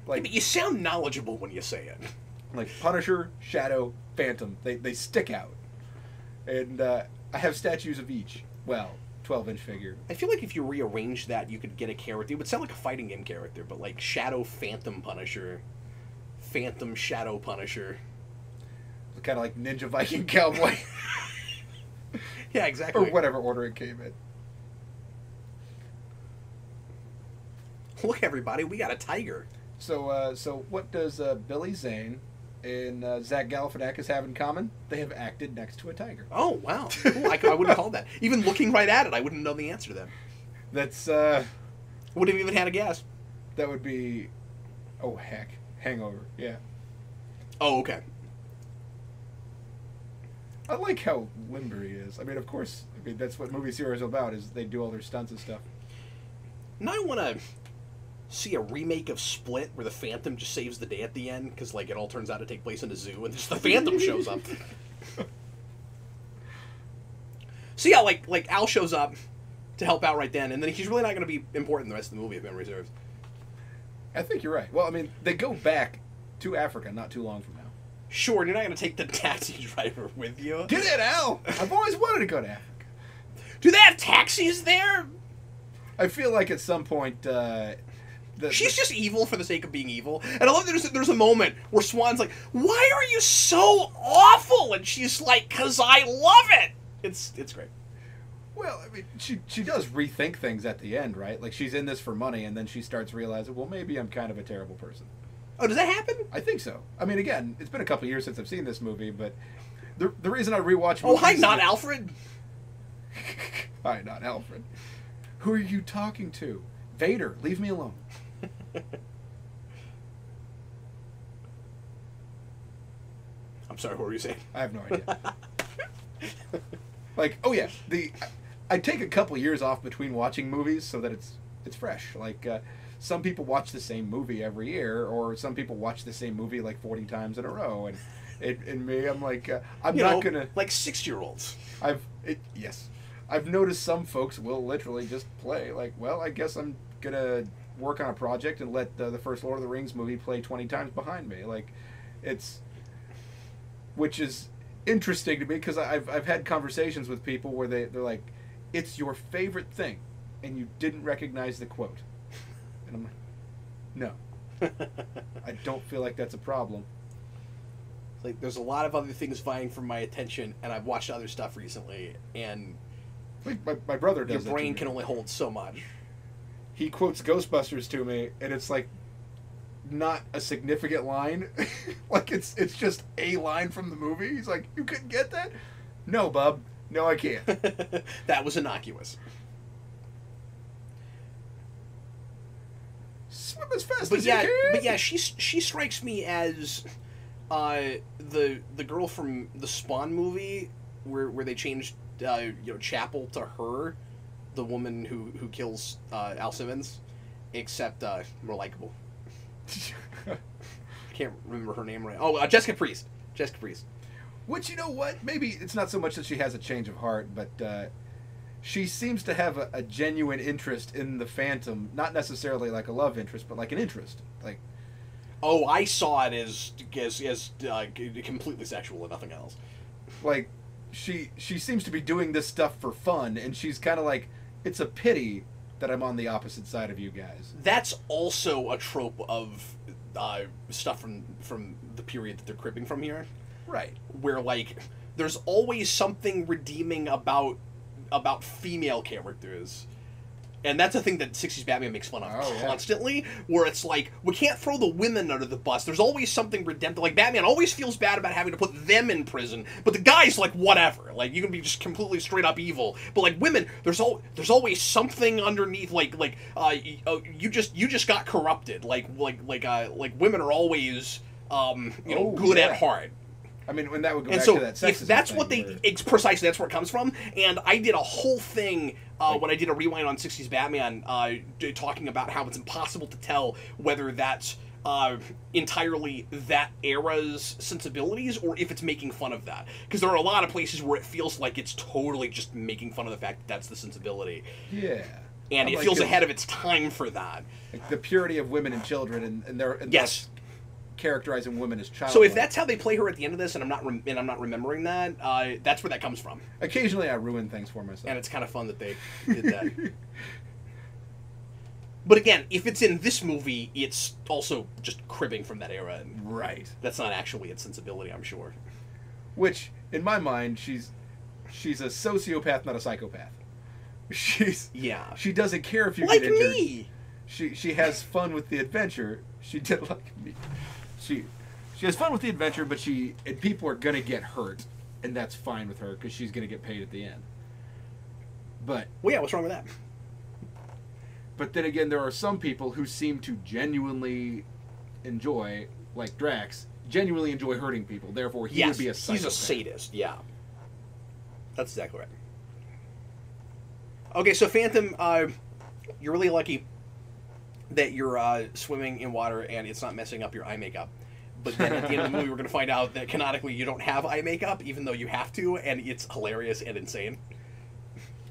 like... But you sound knowledgeable when you say it. Like, Punisher, Shadow, Phantom. They stick out. And I have statues of each. Well, 12-inch figure. I feel like if you rearrange that, you could get a character. It would sound like a fighting game character, but like Shadow, Phantom, Punisher. Phantom, Shadow, Punisher. Kind of like Ninja Viking Cowboy. Yeah, exactly. Or whatever order it came in. Look, everybody, we got a tiger. So what does Billy Zane and Zach Galifianakis have in common? They have acted next to a tiger. Oh, wow. Cool. I wouldn't have called that. Even looking right at it, I wouldn't know the answer to that. That's, Wouldn't have even had a guess. That would be, oh, heck. Hangover, yeah. Oh, okay. I like how limber he is. I mean, of course, that's what movie series are about, is they do all their stunts and stuff. Now I want to see a remake of Split where the Phantom just saves the day at the end because, like, it all turns out to take place in a zoo and just the Phantom shows up. So yeah, like Al shows up to help out right then, and then he's really not going to be important in the rest of the movie if memory serves. I think you're right. Well, I mean, they go back to Africa not too long from now. Sure, you're not going to take the taxi driver with you. Get it, Al! I've always wanted to go to Africa. Do they have taxis there? I feel like at some point, she's just evil for the sake of being evil. And I love there's a moment where Swan's like, "Why are you so awful?" And she's like, "'Cause I love it." It's great. Well, I mean, she does rethink things at the end, right? Like, she's in this for money, and then she starts realizing, well, maybe I'm kind of a terrible person. Oh, does that happen? I think so. I mean, again, it's been a couple years since I've seen this movie, but the reason I rewatch movies... Oh, hi, not Alfred. Hi, not Alfred. Who are you talking to? Vader, leave me alone. I'm sorry, what were you saying? I have no idea. Like, oh yeah, I take a couple years off between watching movies so that it's fresh. Like, some people watch the same movie every year, or some people watch the same movie like 40 times in a row, and me, I'm like, I'm not gonna... Like 6-year-olds. Yes. I've noticed some folks will literally just play, like, well, I guess I'm gonna work on a project and let the first Lord of the Rings movie play 20 times behind me. Like, which is interesting to me, because I've had conversations with people where they're like, it's your favorite thing, and you didn't recognize the quote. And I'm like, no. I don't feel like that's a problem. Like, there's a lot of other things vying for my attention, and I've watched other stuff recently, and... Like, my brother does. Your brain can only hold so much. He quotes Ghostbusters to me, and it's like not a significant line. Like, it's just a line from the movie. He's like, you couldn't get that? No, bub. No, I can't. That was innocuous. swim as fast But as yeah, you can. but yeah, she strikes me as the girl from the Spawn movie where they changed Chapel to her, the woman who kills Al Simmons, except more likable. I can't remember her name right. Oh, Jessica Priest. Jessica Priest. Which, you know what? Maybe it's not so much that she has a change of heart, but she seems to have a genuine interest in the Phantom. Not necessarily like a love interest, but like an interest. Like, oh, I saw it as completely sexual and nothing else. Like, she seems to be doing this stuff for fun, and she's kind of like, it's a pity that I'm on the opposite side of you guys. That's also a trope of stuff from the period that they're cribbing from here. Right. Where, like, there's always something redeeming about female characters. And that's a thing that 60s Batman makes fun of constantly, where it's like, we can't throw the women under the bus. There's always something redemptive. Like, Batman always feels bad about having to put them in prison, but the guy's like, whatever. Like, you can be just completely straight up evil. But, like, women, there's always something underneath, you just got corrupted. Like women are always, good at heart. I mean, when that would go and back so to that sexism if that's thing what they where... precisely that's where it comes from. And I did a whole thing when I did a rewind on 60s Batman, talking about how it's impossible to tell whether that's entirely that era's sensibilities or if it's making fun of that. Because there are a lot of places where it feels like it's totally just making fun of the fact that that's the sensibility. Yeah. And it feels ahead of its time for that. Like the purity of women and children, and their yes. Characterizing women as childlike. So if that's how they play her at the end of this, and I'm not remembering that, that's where that comes from. Occasionally, I ruin things for myself, and it's kind of fun that they did that. But again, if it's in this movie, it's also just cribbing from that era, and right? That's not actually its sensibility, I'm sure. Which, in my mind, she's a sociopath, not a psychopath. She doesn't care if you like get injured. Me. She has fun with the adventure. She did like me. She has fun with the adventure, but and people are gonna get hurt, and that's fine with her because she's gonna get paid at the end. But well, yeah, what's wrong with that? But then again, there are some people who seem to genuinely enjoy, like Drax, genuinely enjoy hurting people. Therefore, he would be a psychopath. He's a sadist. Yeah, that's exactly right. Okay, so Phantom, you're really lucky that you're swimming in water and it's not messing up your eye makeup. But then at the end of the movie, we're going to find out that canonically you don't have eye makeup, even though you have to, and it's hilarious and insane.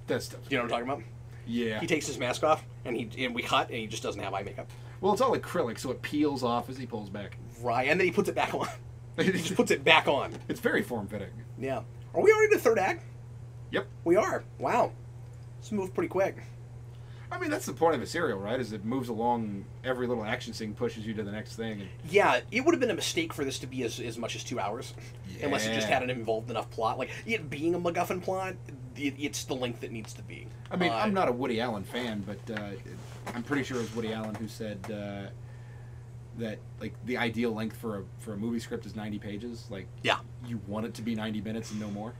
That stuff. You know what I'm talking about? Yeah. He takes his mask off, and we cut, and he just doesn't have eye makeup. Well, it's all acrylic, so it peels off as he pulls back. Right, and then he puts it back on. He just puts it back on. It's very form-fitting. Yeah. Are we already in the third act? Yep. We are. Wow. This moved pretty quick. I mean, that's the point of a serial, right? Is it moves along, every little action scene pushes you to the next thing. And... yeah, it would have been a mistake for this to be as much as 2 hours. Yeah. Unless it just had an involved enough plot. Like, it being a MacGuffin plot, it's the length it needs to be. I mean, I'm not a Woody Allen fan, but I'm pretty sure it was Woody Allen who said that, like, the ideal length for a movie script is 90 pages. Like, yeah, you want it to be 90 minutes and no more.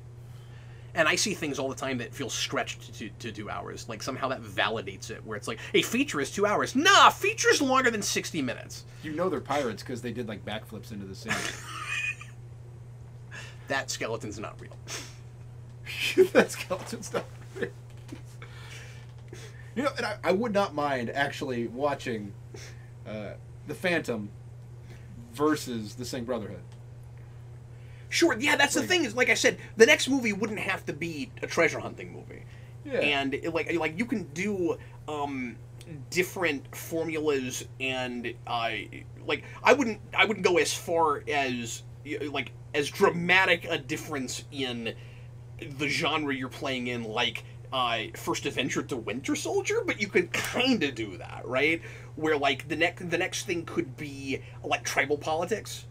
And I see things all the time that feel stretched to 2 hours. Like, somehow that validates it, where it's like, a feature is 2 hours. Nah, feature's longer than 60 minutes. You know they're pirates because they did, like, backflips into the scene. That skeleton's not real. That skeleton's not real. You know, and I would not mind actually watching The Phantom versus The Singh Brotherhood. Sure, yeah, that's the thing. Is like I said, the next movie wouldn't have to be a treasure hunting movie. Yeah. And like you can do different formulas, and I wouldn't go as far as like as dramatic a difference in the genre you're playing in, like First Adventure to Winter Soldier, but you could kind of do that, right? Where like the next thing could be like tribal politics.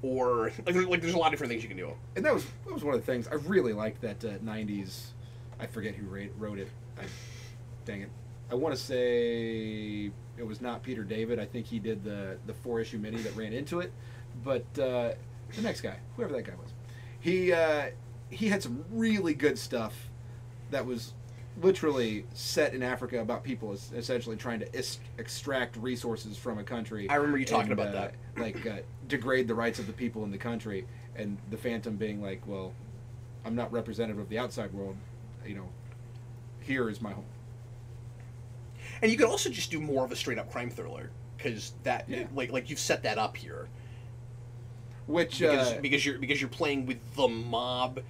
Or like there's a lot of different things you can do. And that was one of the things I really liked that 90s. I forget who wrote it. Dang it! I want to say it was not Peter David. I think he did the 4-issue mini that ran into it. But the next guy, whoever that guy was, he had some really good stuff that was literally set in Africa about people essentially trying to extract resources from a country. I remember you talking about that. Degrade the rights of the people in the country, and the Phantom being like, well, I'm not representative of the outside world, here is my home. And you could also just do more of a straight up crime thriller, because that like you've set that up here, which because you're playing with the mob,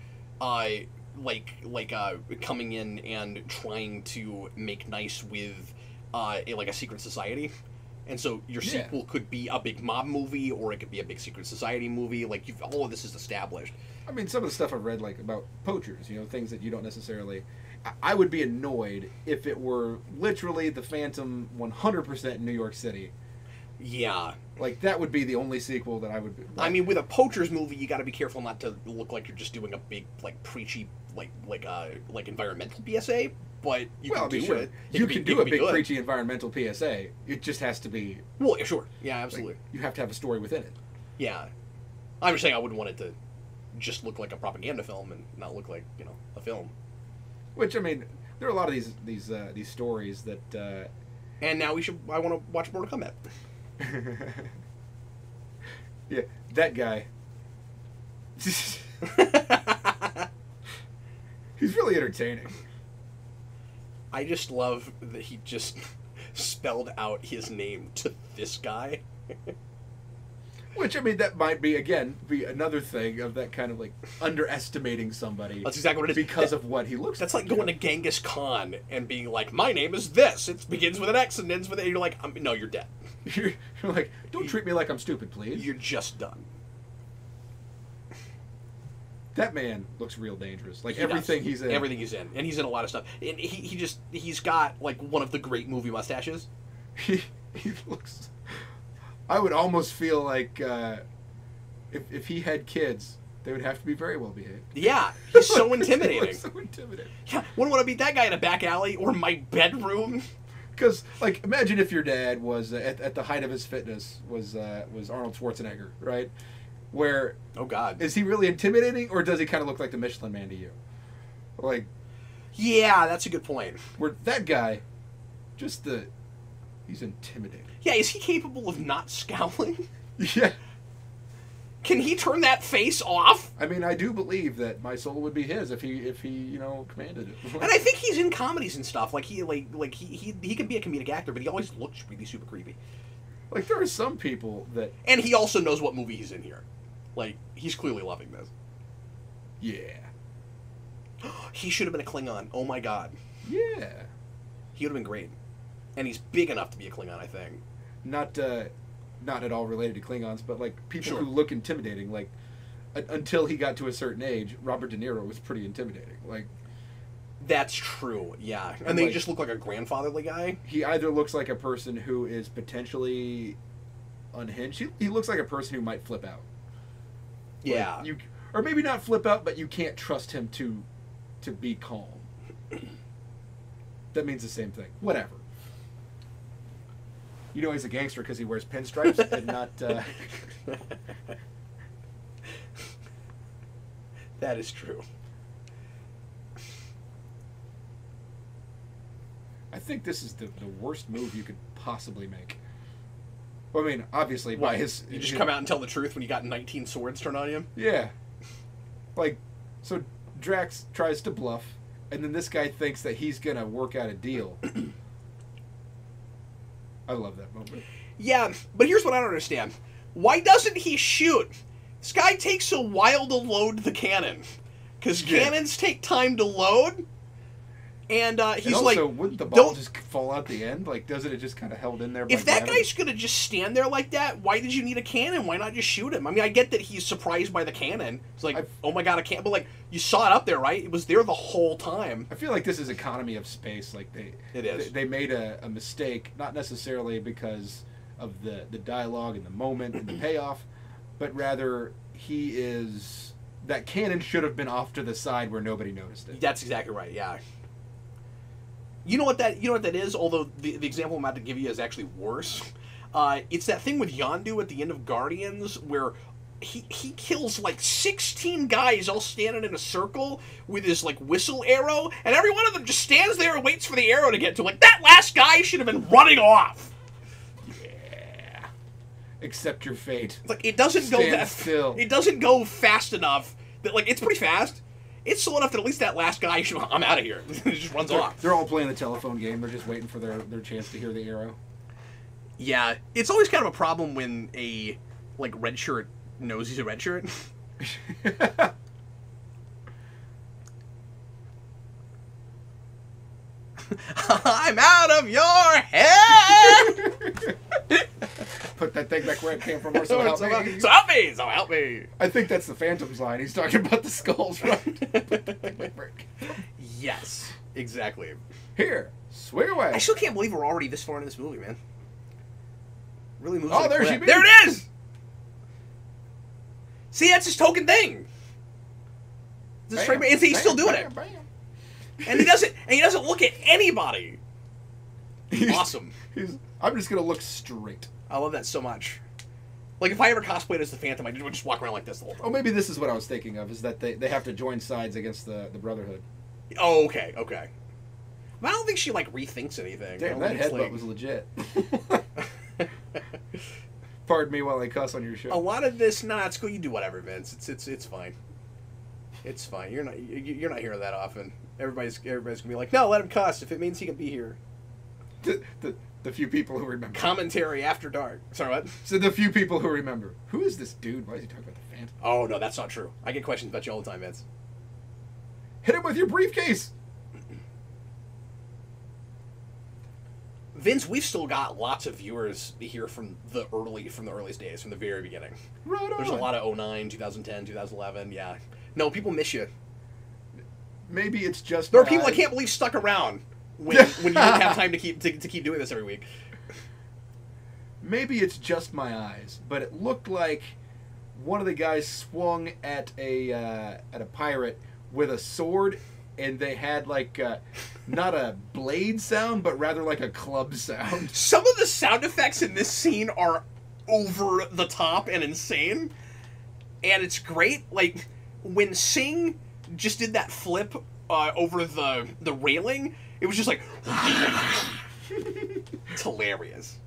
coming in and trying to make nice with a secret society. And so your sequel could be a big mob movie, or it could be a big secret society movie. Like, all of this is established. I mean, some of the stuff I've read, like, about poachers, things that you don't necessarily... I would be annoyed if it were literally the Phantom 100% in New York City. Yeah. Like, that would be the only sequel that I would... I mean, with a poachers movie, you got to be careful not to look like you're just doing a big, preachy, environmental PSA. But you can do it. You can do a big preachy environmental PSA. It just has to be... Well, sure. Yeah, absolutely. You have to have a story within it. Yeah. I'm just saying I wouldn't want it to just look like a propaganda film and not look like, a film. Which, I mean, there are a lot of these stories that... And now I want to watch Mortal Kombat. Yeah, that guy. He's really entertaining. I just love that he just spelled out his name to this guy. Which, I mean, that might be another thing of that kind of, underestimating somebody. That's exactly what it is. Because of what he looks like. That's like going to Genghis Khan and being like, my name is this. It begins with an X and ends with A. And you're like, no, you're dead. You're like, don't treat me like I'm stupid, please. You're just done. That man looks real dangerous. Everything he's in. Everything he's in. And he's in a lot of stuff. And he's got, one of the great movie mustaches. He looks... I would almost feel like if he had kids, they would have to be very well behaved. Yeah, he's so intimidating. So intimidating. Yeah, wouldn't want to beat that guy in a back alley or my bedroom. Because, imagine if your dad was, at the height of his fitness, was Arnold Schwarzenegger, right? Where... Oh, God. Is he really intimidating, or does he kind of look like the Michelin Man to you? Yeah, that's a good point. Where that guy, he's intimidating. Yeah, is he capable of not scowling? Yeah. Can he turn that face off? I mean, I do believe that my soul would be his if he commanded it. And I think he's in comedies and stuff. He can be a comedic actor, but he always looks really super creepy. There are some people that... And he also knows what movie he's in here. He's clearly loving this. Yeah. He should have been a Klingon. Oh my God. Yeah. He would have been great. And he's big enough to be a Klingon, I think. Not at all related to Klingons, but people Sure. who look intimidating. Until he got to a certain age, Robert De Niro was pretty intimidating. That's true, yeah. And they just look like a grandfatherly guy. He either looks like a person who is potentially unhinged. He looks like a person who might flip out. Yeah. Or maybe not flip out, but you can't trust him to be calm. That means the same thing. Whatever. He's a gangster because he wears pinstripes and not... That is true. I think this is the worst move you could possibly make. Well, I mean, obviously, by his... You just come out and tell the truth when you got 19 swords turned on you? Yeah. So Drax tries to bluff, and then this guy thinks that he's going to work out a deal. I love that moment. Yeah, but here's what I don't understand. Why doesn't he shoot? This guy takes a while to load the cannon. Because cannons take time to load. And he's wouldn't the ball just fall out the end? Doesn't it just kind of held in there by If that gravity? guy's going to just stand there like that, why did you need a cannon? Why not just shoot him? I mean, I get that he's surprised by the cannon. It's oh my God, I can't. But, you saw it up there, right? It was there the whole time. I feel like this is economy of space. It is. They made a mistake, not necessarily because of the dialogue and the moment and the payoff, but rather that cannon should have been off to the side where nobody noticed it. That's exactly right, yeah. You know what that is? Although the example I'm about to give you is actually worse. It's that thing with Yondu at the end of Guardians where he kills like 16 guys all standing in a circle with his like whistle arrow, and every one of them just stands there and waits for the arrow to get to him. Like, that last guy should have been running off. Yeah. Accept your fate. Like, it doesn't go Stand that still. It doesn't go fast enough that, like, it's pretty fast. It's slow enough that at least that last guy should. I'm out of here. It just runs off. They're all playing the telephone game. They're just waiting for their chance to hear the arrow. Yeah, it's always kind of a problem when a like red shirt knows he's a red shirt. I'm out of your head. Put that thing back where it came from. Or so help me. So help me. So help me. I think that's the Phantom's line. He's talking about the skulls, right? Put that thing back where it came from. Yes, exactly. Here, swing away. I still can't believe we're already this far in this movie, man. Really moves. Oh, there she be. There it is. See, that's his token thing. He's still doing it, and he doesn't look at anybody. Awesome. I'm just gonna look straight. I love that so much. Like, if I ever cosplayed as the Phantom, I would just walk around like this the whole time. Oh, maybe this is what I was thinking of: is that they have to join sides against the Brotherhood. Oh, okay. But I don't think she like rethinks anything. Damn, that headbutt was legit. Pardon me while I cuss on your show. A lot of this, it's cool. You do whatever, Vince. It's fine. It's fine. You're not hearing that often. Everybody's gonna be like, no, let him cuss if it means he can be here. The few people who remember. Commentary after dark. Sorry, what? So the few people who remember. Who is this dude? Why is he talking about the Phantom? Oh no, that's not true. I get questions about you all the time, Vince. Hit him with your briefcase. Vince, we've still got lots of viewers here from the earliest days, from the very beginning. Right on. There's a lot of 09, 2010, 2011. Yeah. No, people miss you. Maybe it's just there are people I can't believe stuck around when you didn't have time to keep doing this every week. Maybe it's just my eyes, but it looked like one of the guys swung at a pirate with a sword, and they had like not a blade sound, but rather like a club sound. Some of the sound effects in this scene are over the top and insane, and it's great. Like when Sing just did that flip over the railing, it was just like it's hilarious.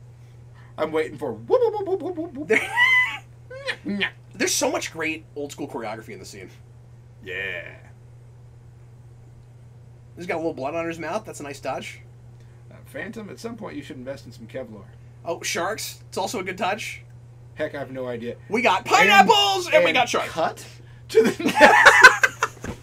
I'm waiting for whoop, whoop, whoop, whoop, whoop, whoop. There's so much great old school choreography in the scene. Yeah. He's got a little blood on his mouth. That's a nice touch. Phantom, at some point you should invest in some Kevlar. Oh, sharks. It's also a good touch. Heck, I have no idea. We got pineapples and we got sharks. Cut to the next.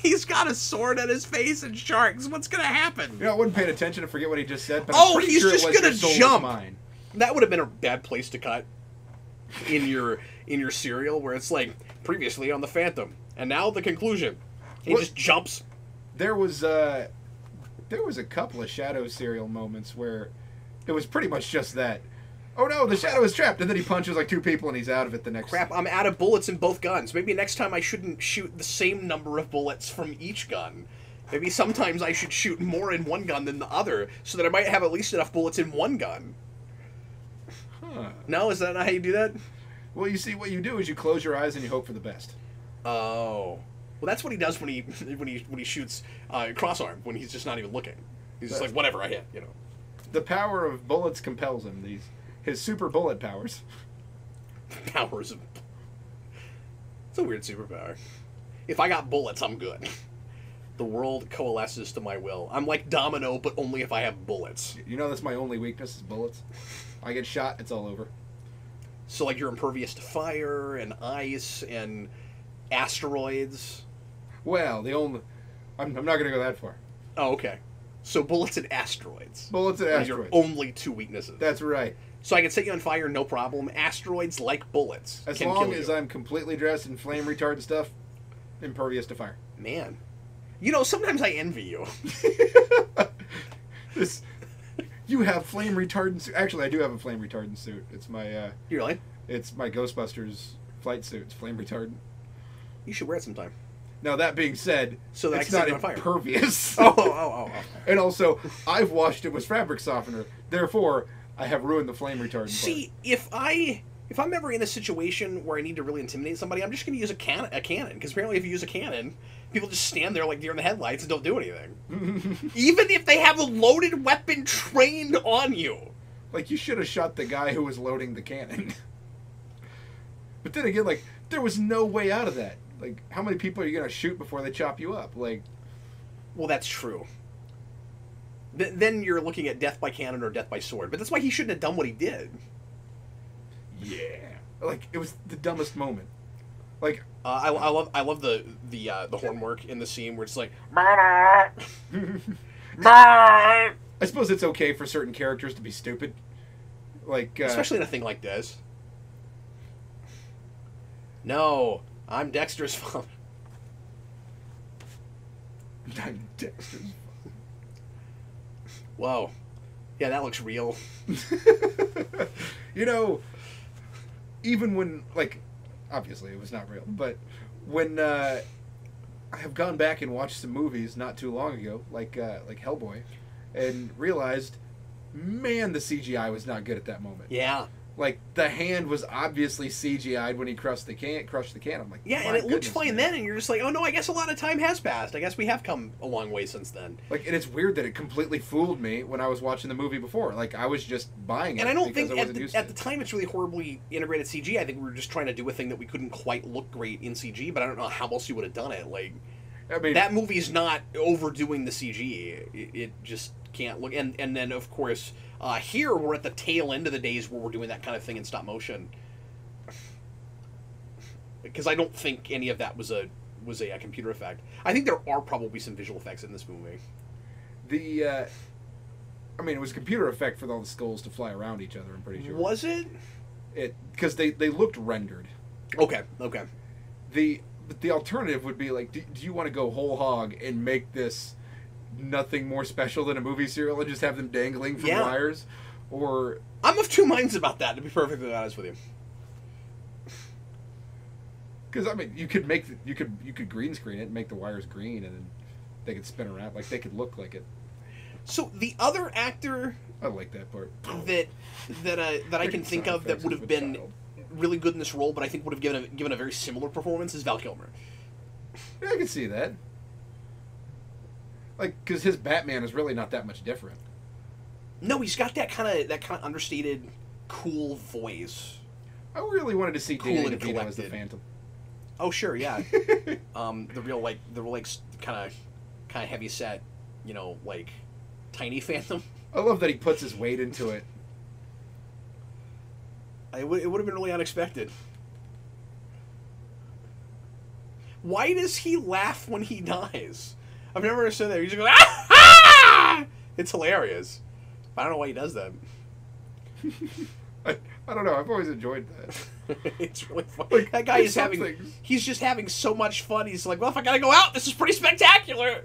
He's got a sword at his face and sharks. What's gonna happen? You know, I wasn't paying attention to forget what he just said. But I'm pretty he's sure just it was gonna your soul is jump. mine. That would have been a bad place to cut in your serial, where it's like previously on the Phantom, and now the conclusion. He just jumps. There was a couple of Shadow serial moments where it was pretty much just that. Oh no, the Shadow is trapped, and then he punches like two people and he's out of it the next. Crap! I'm out of bullets in both guns. Maybe next time I shouldn't shoot the same number of bullets from each gun. Maybe sometimes I should shoot more in one gun than the other, so that I might have at least enough bullets in one gun. Huh. No, is that not how you do that? Well, you see, what you do is you close your eyes and you hope for the best. Oh. Well, that's what he does when he shoots cross-arm, when he's just not even looking. He's just like, whatever, I hit, you know. The power of bullets compels him. His super bullet powers. Powers of... It's a weird superpower. If I got bullets, I'm good. The world coalesces to my will. I'm like Domino, but only if I have bullets. You know that's my only weakness is bullets. I get shot, it's all over. So, like, you're impervious to fire and ice and asteroids. Well, I'm not going to go that far. Oh, okay. So bullets and asteroids. Bullets and are asteroids. Your only two weaknesses. That's right. So I can set you on fire, no problem. Asteroids, like bullets, as can long kill as you. I'm completely dressed in flame retardant stuff, impervious to fire. Man. You know, sometimes I envy you. You have flame retardant suit. Actually, I do have a flame retardant suit. It's my You really? It's my Ghostbusters flight suit. It's flame retardant. You should wear it sometime. Now, that being said, so that it's I not can set you on fire. impervious. Oh. And also, I've washed it with fabric softener. Therefore, I have ruined the flame retardant. See, if I If I'm ever in a situation where I need to really intimidate somebody, I'm just going to use a cannon. Because apparently, if you use a cannon, people just stand there like deer in the headlights and don't do anything. Even if they have a loaded weapon trained on you. Like, you should have shot the guy who was loading the cannon. But then again, like, there was no way out of that. Like, how many people are you going to shoot before they chop you up? Like, well, that's true. Then you're looking at death by cannon or death by sword. But that's why he shouldn't have done what he did. yeah. Like, it was the dumbest moment. Like, I love the horn work in the scene where it's like, I suppose it's okay for certain characters to be stupid. Like, especially in a thing like this. No, I'm Dexter's father. I'm Dexter's Whoa. Yeah, that looks real. You know, even when, like, obviously it was not real, but when I have gone back and watched some movies not too long ago, like Hellboy, and realized, man, the CGI was not good at that moment. Yeah. Like, the hand was obviously CGI'd when he crushed the can. I'm like, yeah, and it looked fine then, and you're just like, oh no, I guess a lot of time has passed. I guess we have come a long way since then. Like, and it's weird that it completely fooled me when I was watching the movie before. Like, I was just buying it. And I don't think at the time it's really horribly integrated CG. I think we were just trying to do a thing that we couldn't quite look great in CG, but I don't know how else you would have done it. Like, I mean, that movie's not overdoing the CG. It just can't look. And then, of course, here we're at the tail end of the days where we're doing that kind of thing in stop motion. Because I don't think any of that was a computer effect. I think there are probably some visual effects in this movie. I mean, it was a computer effect for all the skulls to fly around each other, I'm pretty sure. Was it? Because they looked rendered. Okay. The alternative would be like, do you want to go whole hog and make this nothing more special than a movie serial and just have them dangling from wires? Or I'm of two minds about that, to be perfectly honest with you. Because I mean, you could green screen it and make the wires green, and then they could spin around, like they could look like it. So the other actor, I like that part, that I can think of that would have been really good in this role, but I think would have given a very similar performance is Val Kilmer. Yeah, I can see that. Like, because his Batman is really not that much different. No, he's got that kind of understated, cool voice. I really wanted to see cool Danny DeVito as the Phantom. Oh sure, yeah. The real kind of heavy set, like tiny Phantom. I love that he puts his weight into it. It would have been really unexpected. Why does he laugh when he dies? I've never understood that. He just goes, ah! Ah! It's hilarious. I don't know why he does that. I don't know. I've always enjoyed that. It's really fun. Like, that guy is he's just having so much fun. He's like, well, if I gotta go out, this is pretty spectacular.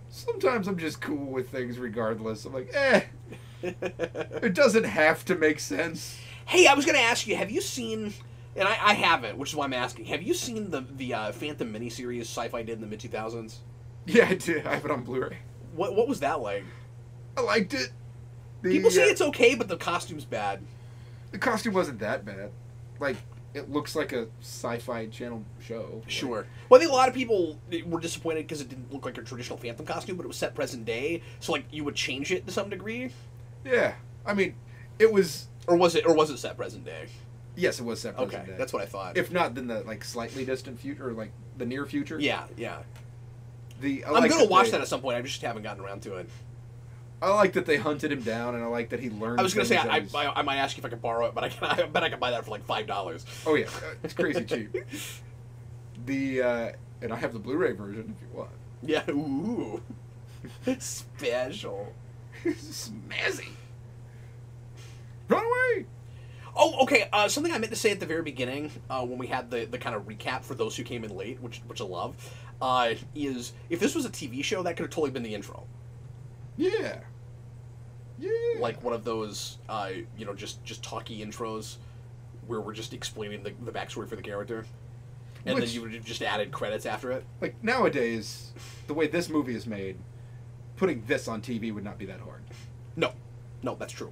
Sometimes I'm just cool with things regardless. I'm like, it doesn't have to make sense. Hey, I was going to ask you, have you seen, and I haven't, which is why I'm asking, have you seen the Phantom miniseries Sci-Fi did in the mid-2000s? Yeah, I did. I have it on Blu-ray. What was that like? I liked it. People say it's okay, but the costume's bad. The costume wasn't that bad. Like, it looks like a Sci-Fi Channel show. Sure. Well, I think a lot of people were disappointed because it didn't look like a traditional Phantom costume, but it was set present day, so, like, you would change it to some degree? Yeah. I mean, it was... Or was it set present day? Yes, it was set present day. Okay, that's what I thought. If not, then the, like, slightly distant future, or, like, the near future. Yeah. I'm going to watch that at some point. I just haven't gotten around to it. I like that they hunted him down, and I like that he learned. I was going to say I might ask you if I could borrow it, but I bet I could buy that for like $5. Oh yeah, it's crazy cheap. And I have the Blu-ray version if you want. Yeah, ooh, special, snazzy. Run away! Oh, okay. Something I meant to say at the very beginning, when we had the kind of recap for those who came in late, which I love, is if this was a TV show, that could have totally been the intro. Yeah. Like one of those, just talky intros where we're just explaining the backstory for the character. And then you would have just added credits after it. Like, nowadays, the way this movie is made, putting this on TV would not be that hard. No, that's true.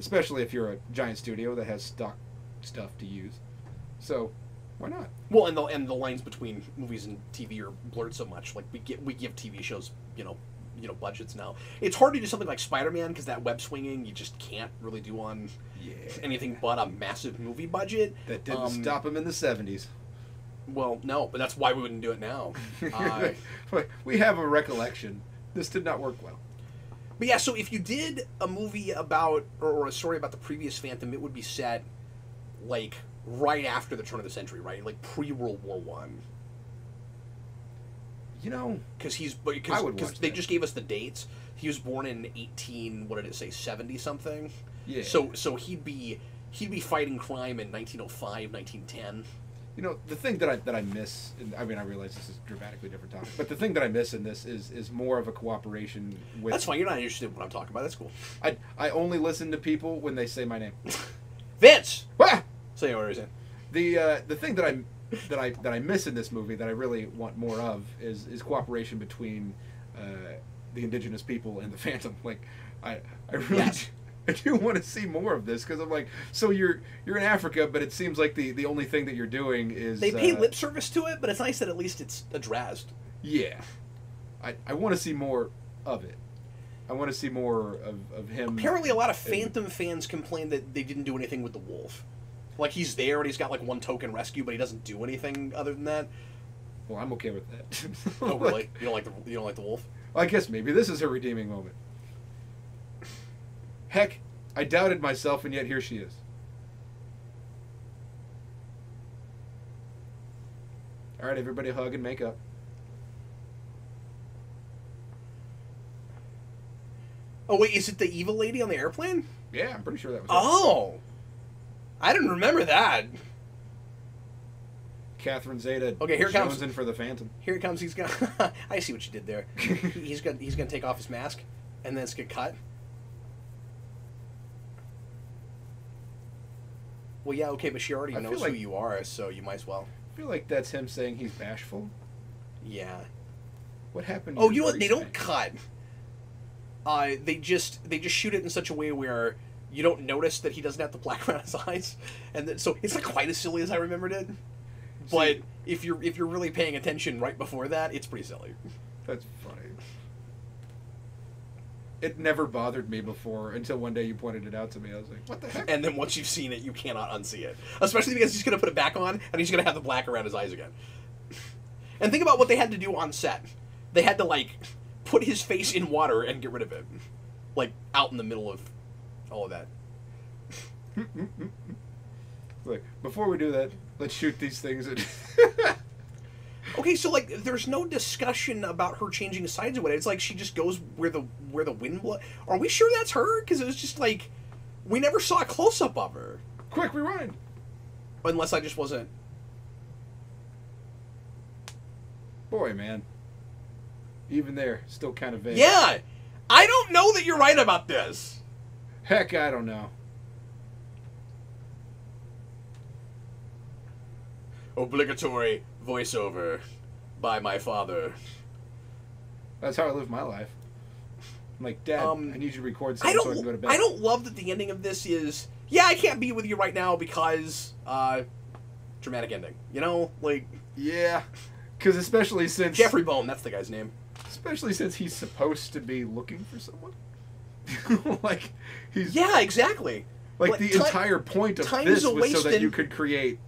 especially if you're a giant studio that has stock stuff to use. So, why not? Well, and the lines between movies and TV are blurred so much. Like we give TV shows, budgets now. It's hard to do something like Spider-Man because that web swinging you just can't really do on anything but a massive movie budget. That didn't stop him in the 70s. Well, no, but that's why we wouldn't do it now. We have a recollection. This did not work well. But yeah, so if you did a movie about or a story about the previous Phantom, it would be set like right after the turn of the century, right? Like pre-World War One. Because they just gave us the dates. He was born in 70 something. Yeah. So he'd be fighting crime in 1905, 1910. The thing that I miss, and I mean, I realize this is a dramatically different topic, but the thing that I miss in this is more of a cooperation with... That's fine, you're not interested in what I'm talking about, that's cool. I only listen to people when they say my name. Vince! Ah! Say what you're saying. The thing that I miss in this movie that I really want more of is cooperation between the indigenous people and the Phantom. Like, I really... Yes. I do want to see more of this because I'm like, so you're in Africa, but it seems like the only thing that you're doing is they pay lip service to it, but it's nice that at least it's addressed. Yeah, I want to see more of it. I want to see more of him. Apparently, a lot of Phantom fans complain that they didn't do anything with the wolf. Like he's there and he's got like one token rescue, but he doesn't do anything other than that. Well, I'm okay with that. Oh, really? You don't like the wolf? I guess maybe this is her redeeming moment. Heck, I doubted myself, and yet here she is. All right, everybody hug and make up. Oh, wait, is it the evil lady on the airplane? Yeah, I'm pretty sure that was Oh! I didn't remember that. Catherine Zeta. Okay, here comes. Jonesing for the Phantom. Here it comes. He's gonna... I see what you did there. He's gonna take off his mask, and then it's gonna cut. Well, yeah, okay, but she already knows who you are, so you might as well. I feel like that's him saying he's bashful. Yeah. What happened? Oh, you know what? They don't cut. They just shoot it in such a way where you don't notice that he doesn't have the black around his eyes, and so it's not quite as silly as I remembered it. But if you're really paying attention right before that, it's pretty silly. That's funny. It never bothered me before until one day you pointed it out to me. I was like, what the heck? And then once you've seen it, you cannot unsee it. Especially because he's going to put it back on, and he's going to have the black around his eyes again. And think about what they had to do on set. They had to, like, put his face in water and get rid of it. Like, out in the middle of all of that. Like, before we do that, let's shoot these things. Okay, so like, there's no discussion about her changing sides or whatever. It's like she just goes where the wind blows. Are we sure that's her? Because it was just like, we never saw a close up of her. Quick, rewind. Unless I just wasn't. Boy, man. Even there, still kind of vague. Yeah, I don't know that you're right about this. Heck, I don't know. Obligatory voiceover by my father. That's how I live my life. I'm like, Dad, I need you to record something so I can go to bed. I don't love that the ending of this is, yeah, I can't be with you right now because, dramatic ending. You know, like... Yeah, because especially since... Jeffrey Bohm, that's the guy's name. Especially since he's supposed to be looking for someone. Like, he's... Yeah, exactly. Like, the entire point of this was so that you could create...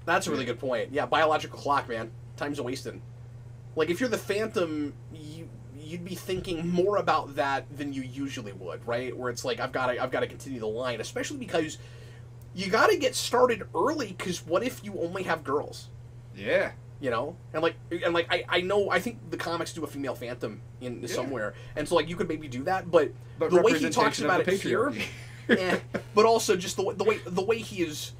That's a really good point. Yeah, biological clock, man. Time's a wasting. Like, if you're the Phantom, you'd be thinking more about that than you usually would, right? Where it's like, I've got to continue the line, especially because you got to get started early. Because what if you only have girls? Yeah. You know, and I think the comics do a female Phantom in somewhere, and so like you could maybe do that, but the way he talks about it here, but also just the way he is.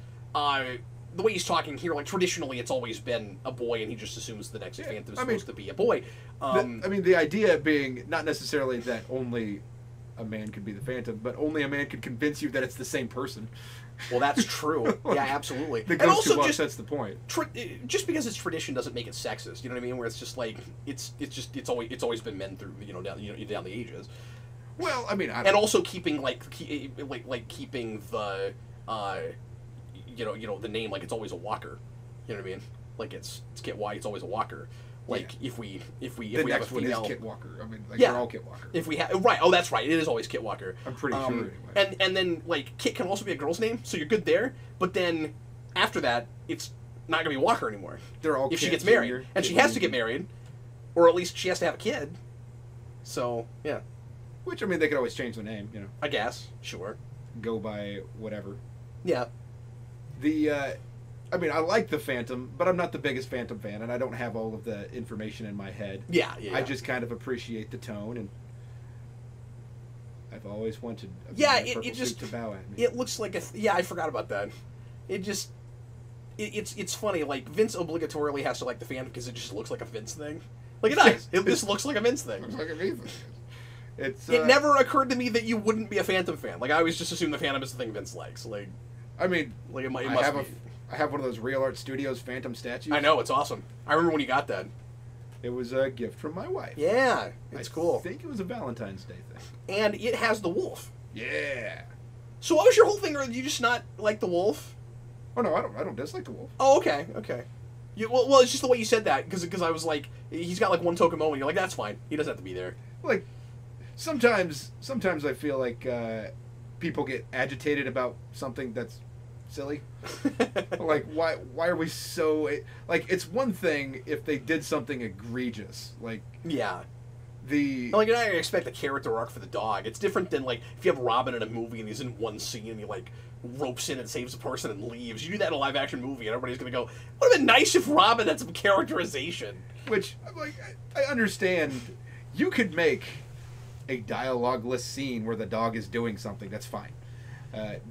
The way he's talking here, like traditionally, it's always been a boy, and he just assumes the next Phantom is supposed to be a boy. The idea being not necessarily that only a man could be the Phantom, but only a man could convince you that it's the same person. Well, that's true. Yeah, absolutely. And also, that's the point. Just because it's tradition doesn't make it sexist. You know what I mean? Where it's just like it's always been men through down the ages. Well, I mean, I And don't, also keeping keeping the the name like it's always a Walker. You know what I mean? Like it's Kit White. It's always a Walker. Like Yeah. if we the have a next one female, is Kit Walker. I mean, like Yeah. they're all Kit Walker. if we have right, oh that's right, it is always Kit Walker. I'm pretty sure anyway. And then like Kit can also be a girl's name, so you're good there. But then after that, it's not gonna be Walker anymore. They're all If she Kit gets married, Jr., and Kit she has to Jr.. get married, or at least she has to have a kid. So yeah, Which, I mean, they could always change the name, I guess sure. go by whatever. Yeah, I mean, I like the Phantom, but I'm not the biggest Phantom fan, and I don't have all of the information in my head. yeah. I just kind of appreciate the tone, and I've always wanted a Yeah, man in it purple just- suit to bow at me. It looks like I forgot about that. It just it's funny. Like Vince obligatorily has to like the Phantom because it just looks like a Vince thing. Like it does. It just looks like a Vince thing. Looks like amazing. It's It never occurred to me that you wouldn't be a Phantom fan. Like I always just assumed the Phantom is the thing Vince likes. Like I mean, it I must have be. I have one of those Real Art Studios Phantom statues. I know, it's awesome. I remember when you got that. It was a gift from my wife. Yeah, it's cool. I think it was a Valentine's Day thing. And it has the wolf. Yeah. So what was your whole thing, or did you just not like the wolf? Oh no, I don't dislike the wolf. Oh, okay. Well, it's just the way you said that, because I was like, he's got like one token moment. You're like, that's fine. He doesn't have to be there. Like sometimes I feel like people get agitated about something that's silly. Like why are we so like it's one thing if they did something egregious like Yeah. the Like, you're not gonna expect a character arc for the dog. It's different than, like, if you have Robin in a movie and he's in one scene and he, like, ropes in and saves a person and leaves. You do that in a live-action movie and everybody's gonna go, would have been nice if Robin had some characterization. which I'm like I understand you could make a dialogue-less scene where the dog is doing something. That's fine.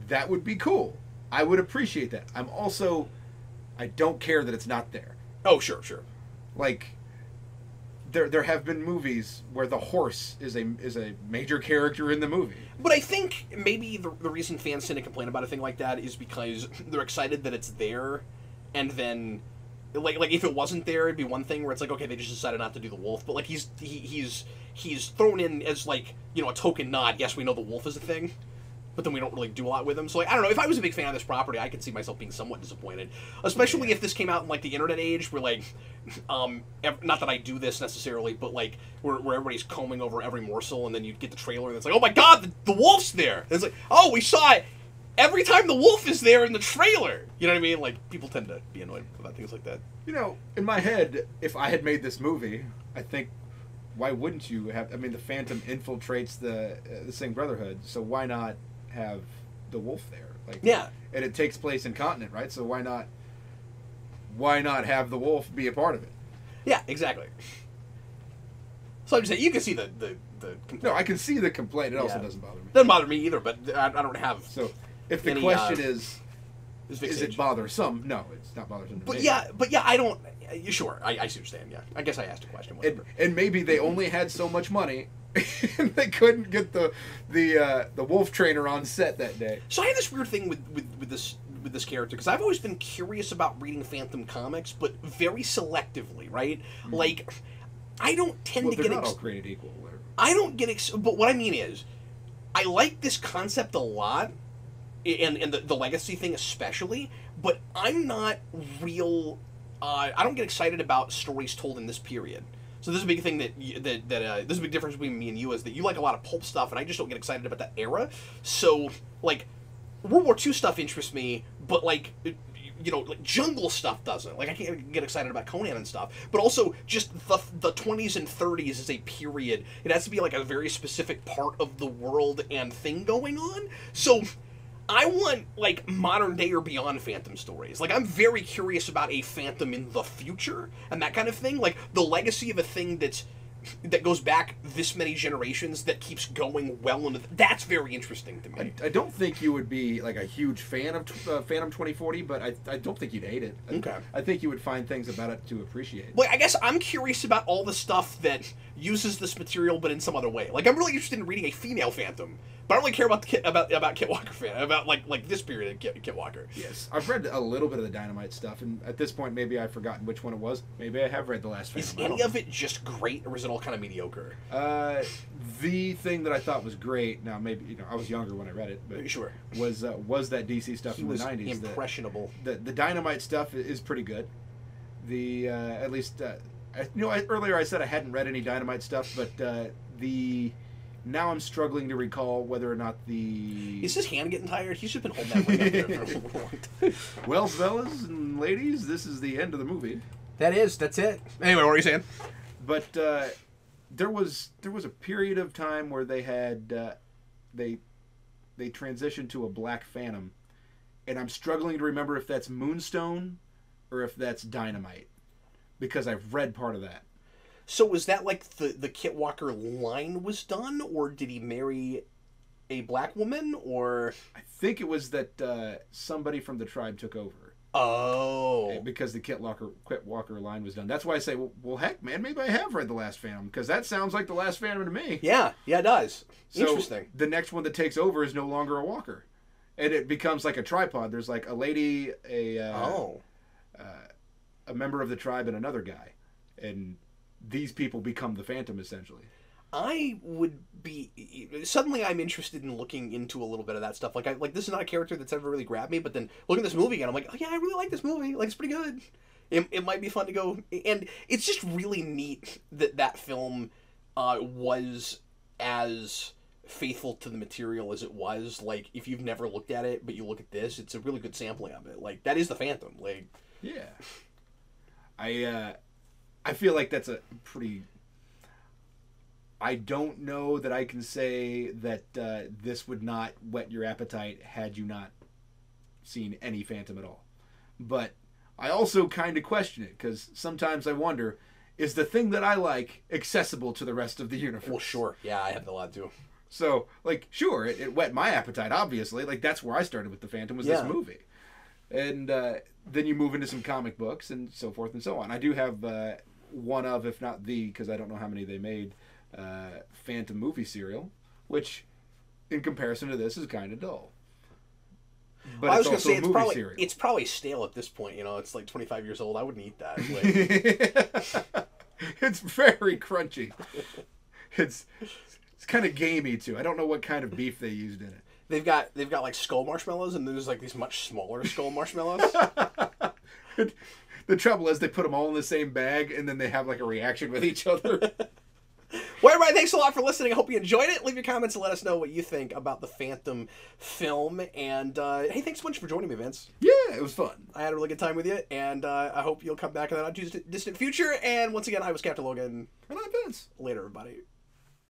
That would be cool. I would appreciate that. I don't care that it's not there. Oh, sure. Like there have been movies where the horse is a major character in the movie. But I think maybe the reason fans tend to complain about a thing like that is because they're excited that it's there, and then, like if it wasn't there, it'd be one thing where it's like, okay, they just decided not to do the wolf, but like he's thrown in as like, a token nod. Yes, we know the wolf is a thing, but then we don't really do a lot with him. So like, I don't know. If I was a big fan of this property, I could see myself being somewhat disappointed, especially if this came out in like the internet age, where like, not that I do this necessarily, but like where everybody's combing over every morsel, and then you get the trailer, and it's like, oh my god, the wolf's there. And it's like, oh, we saw it every time the wolf is there in the trailer. You know what I mean? Like people tend to be annoyed about things like that. In my head, if I had made this movie, I think, why wouldn't you have? I mean, the Phantom infiltrates the Singh Brotherhood, so why not have the wolf there? Like, Yeah. and it takes place in Continent, right? So why not? Why not have the wolf be a part of it? Yeah, exactly. So I'm just saying, you can see the complaint. No, I can see the complaint. It also Yeah. doesn't bother me. Doesn't bother me either, but I don't have. So, if the Any, question this is fixation. it bothersome? No, it's not bothersome to But me. yeah, I don't. Sure, I see what you're saying. Yeah, I guess I asked a question. Whatever. And maybe they only had so much money, and they couldn't get the wolf trainer on set that day. So I have this weird thing with this character, because I've always been curious about reading Phantom comics, but very selectively, right? Like, I don't tend Well, to they're get. not all created equal. I don't get. But what I mean is, I like this concept a lot, and the legacy thing especially. But I'm not real. I don't get excited about stories told in this period. So this is a big thing this is a big difference between me and you, is that you like a lot of pulp stuff, and I just don't get excited about that era. So like World War II stuff interests me, but like like jungle stuff doesn't. Like I can't get excited about Conan and stuff. But also just the 20s and 30s is a period. It has to be like a very specific part of the world and thing going on. So I want, like, modern day or beyond Phantom stories. Like, I'm very curious about a Phantom in the future and that kind of thing. Like, the legacy of a thing that goes back this many generations that keeps going well into... That's very interesting to me. I don't think you would be, like, a huge fan of Phantom 2040, but I don't think you'd hate it. Okay. I think you would find things about it to appreciate. Well, I guess I'm curious about all the stuff that uses this material, but in some other way. Like, I'm really interested in reading a female Phantom, but I don't really care about about Kit Walker about like this period of Kit Walker. Yes, I've read a little bit of the Dynamite stuff, and at this point, maybe I've forgotten which one it was. Maybe I have read the last Phantom. Is any of it just great, or is it all kind of mediocre? The thing that I thought was great. Now, maybe I was younger when I read it, but Sure. was that DC stuff He from the was '90s. impressionable. The Dynamite stuff is pretty good. The at least earlier I said I hadn't read any Dynamite stuff, but now I'm struggling to recall whether or not Is his hand getting tired? He's just been holding that ring up there for a long time. Well, fellas and ladies, this is the end of the movie. That's it. Anyway, what were you saying? But there was a period of time where they had they transitioned to a Black Phantom, and I'm struggling to remember if that's Moonstone or if that's Dynamite, because I've read part of that. So was that like the Kit Walker line was done, or did he marry a black woman, or? I think it was that somebody from the tribe took over. Oh. Because the Kit Walker line was done. That's why I say, well, heck, man, maybe I have read The Last Phantom, because that sounds like The Last Phantom to me. Yeah, it does. So Interesting. The next one that takes over is no longer a walker. And it becomes like a tripod. There's like a lady, a member of the tribe, and another guy. And these people become the Phantom, essentially. I would be suddenly I'm interested in looking into a little bit of that stuff. Like this is not a character that's ever really grabbed me, but then looking at this movie again, I'm like, oh yeah, I really like this movie. Like, it's pretty good. It might be fun to go, and it's just really neat that film was as faithful to the material as it was. Like, if you've never looked at it, but you look at this, it's a really good sampling of it. Like, that is the Phantom. Like, yeah, I feel like that's a pretty. I don't know that I can say that this would not whet your appetite had you not seen any Phantom at all. But I also kind of question it, because sometimes I wonder, is the thing that I like accessible to the rest of the universe? well, sure. Yeah, I have a lot too. So, like, sure, it whet my appetite, obviously. Like, that's where I started with the Phantom, was this movie. And then you move into some comic books and so forth and so on. I do have one of, if not the, because I don't know how many they made, Phantom movie serial, which in comparison to this is kind of dull. But well, I was going to say serial. It's probably stale at this point. It's like 25 years old. I wouldn't eat that. Like... It's very crunchy. It's kind of gamey too. I don't know what kind of beef they used in it. They've got like skull marshmallows, and there's like these much smaller skull marshmallows. The trouble is they put them all in the same bag, and then they have like a reaction with each other. Well, everybody, thanks a lot for listening. I hope you enjoyed it. Leave your comments and let us know what you think about the Phantom film. And hey, thanks so much for joining me, Vince. Yeah, it was fun. I had a really good time with you, and I hope you'll come back in the not too distant future. And once again, I was Captain Logan. And I'm Vince. Later, everybody.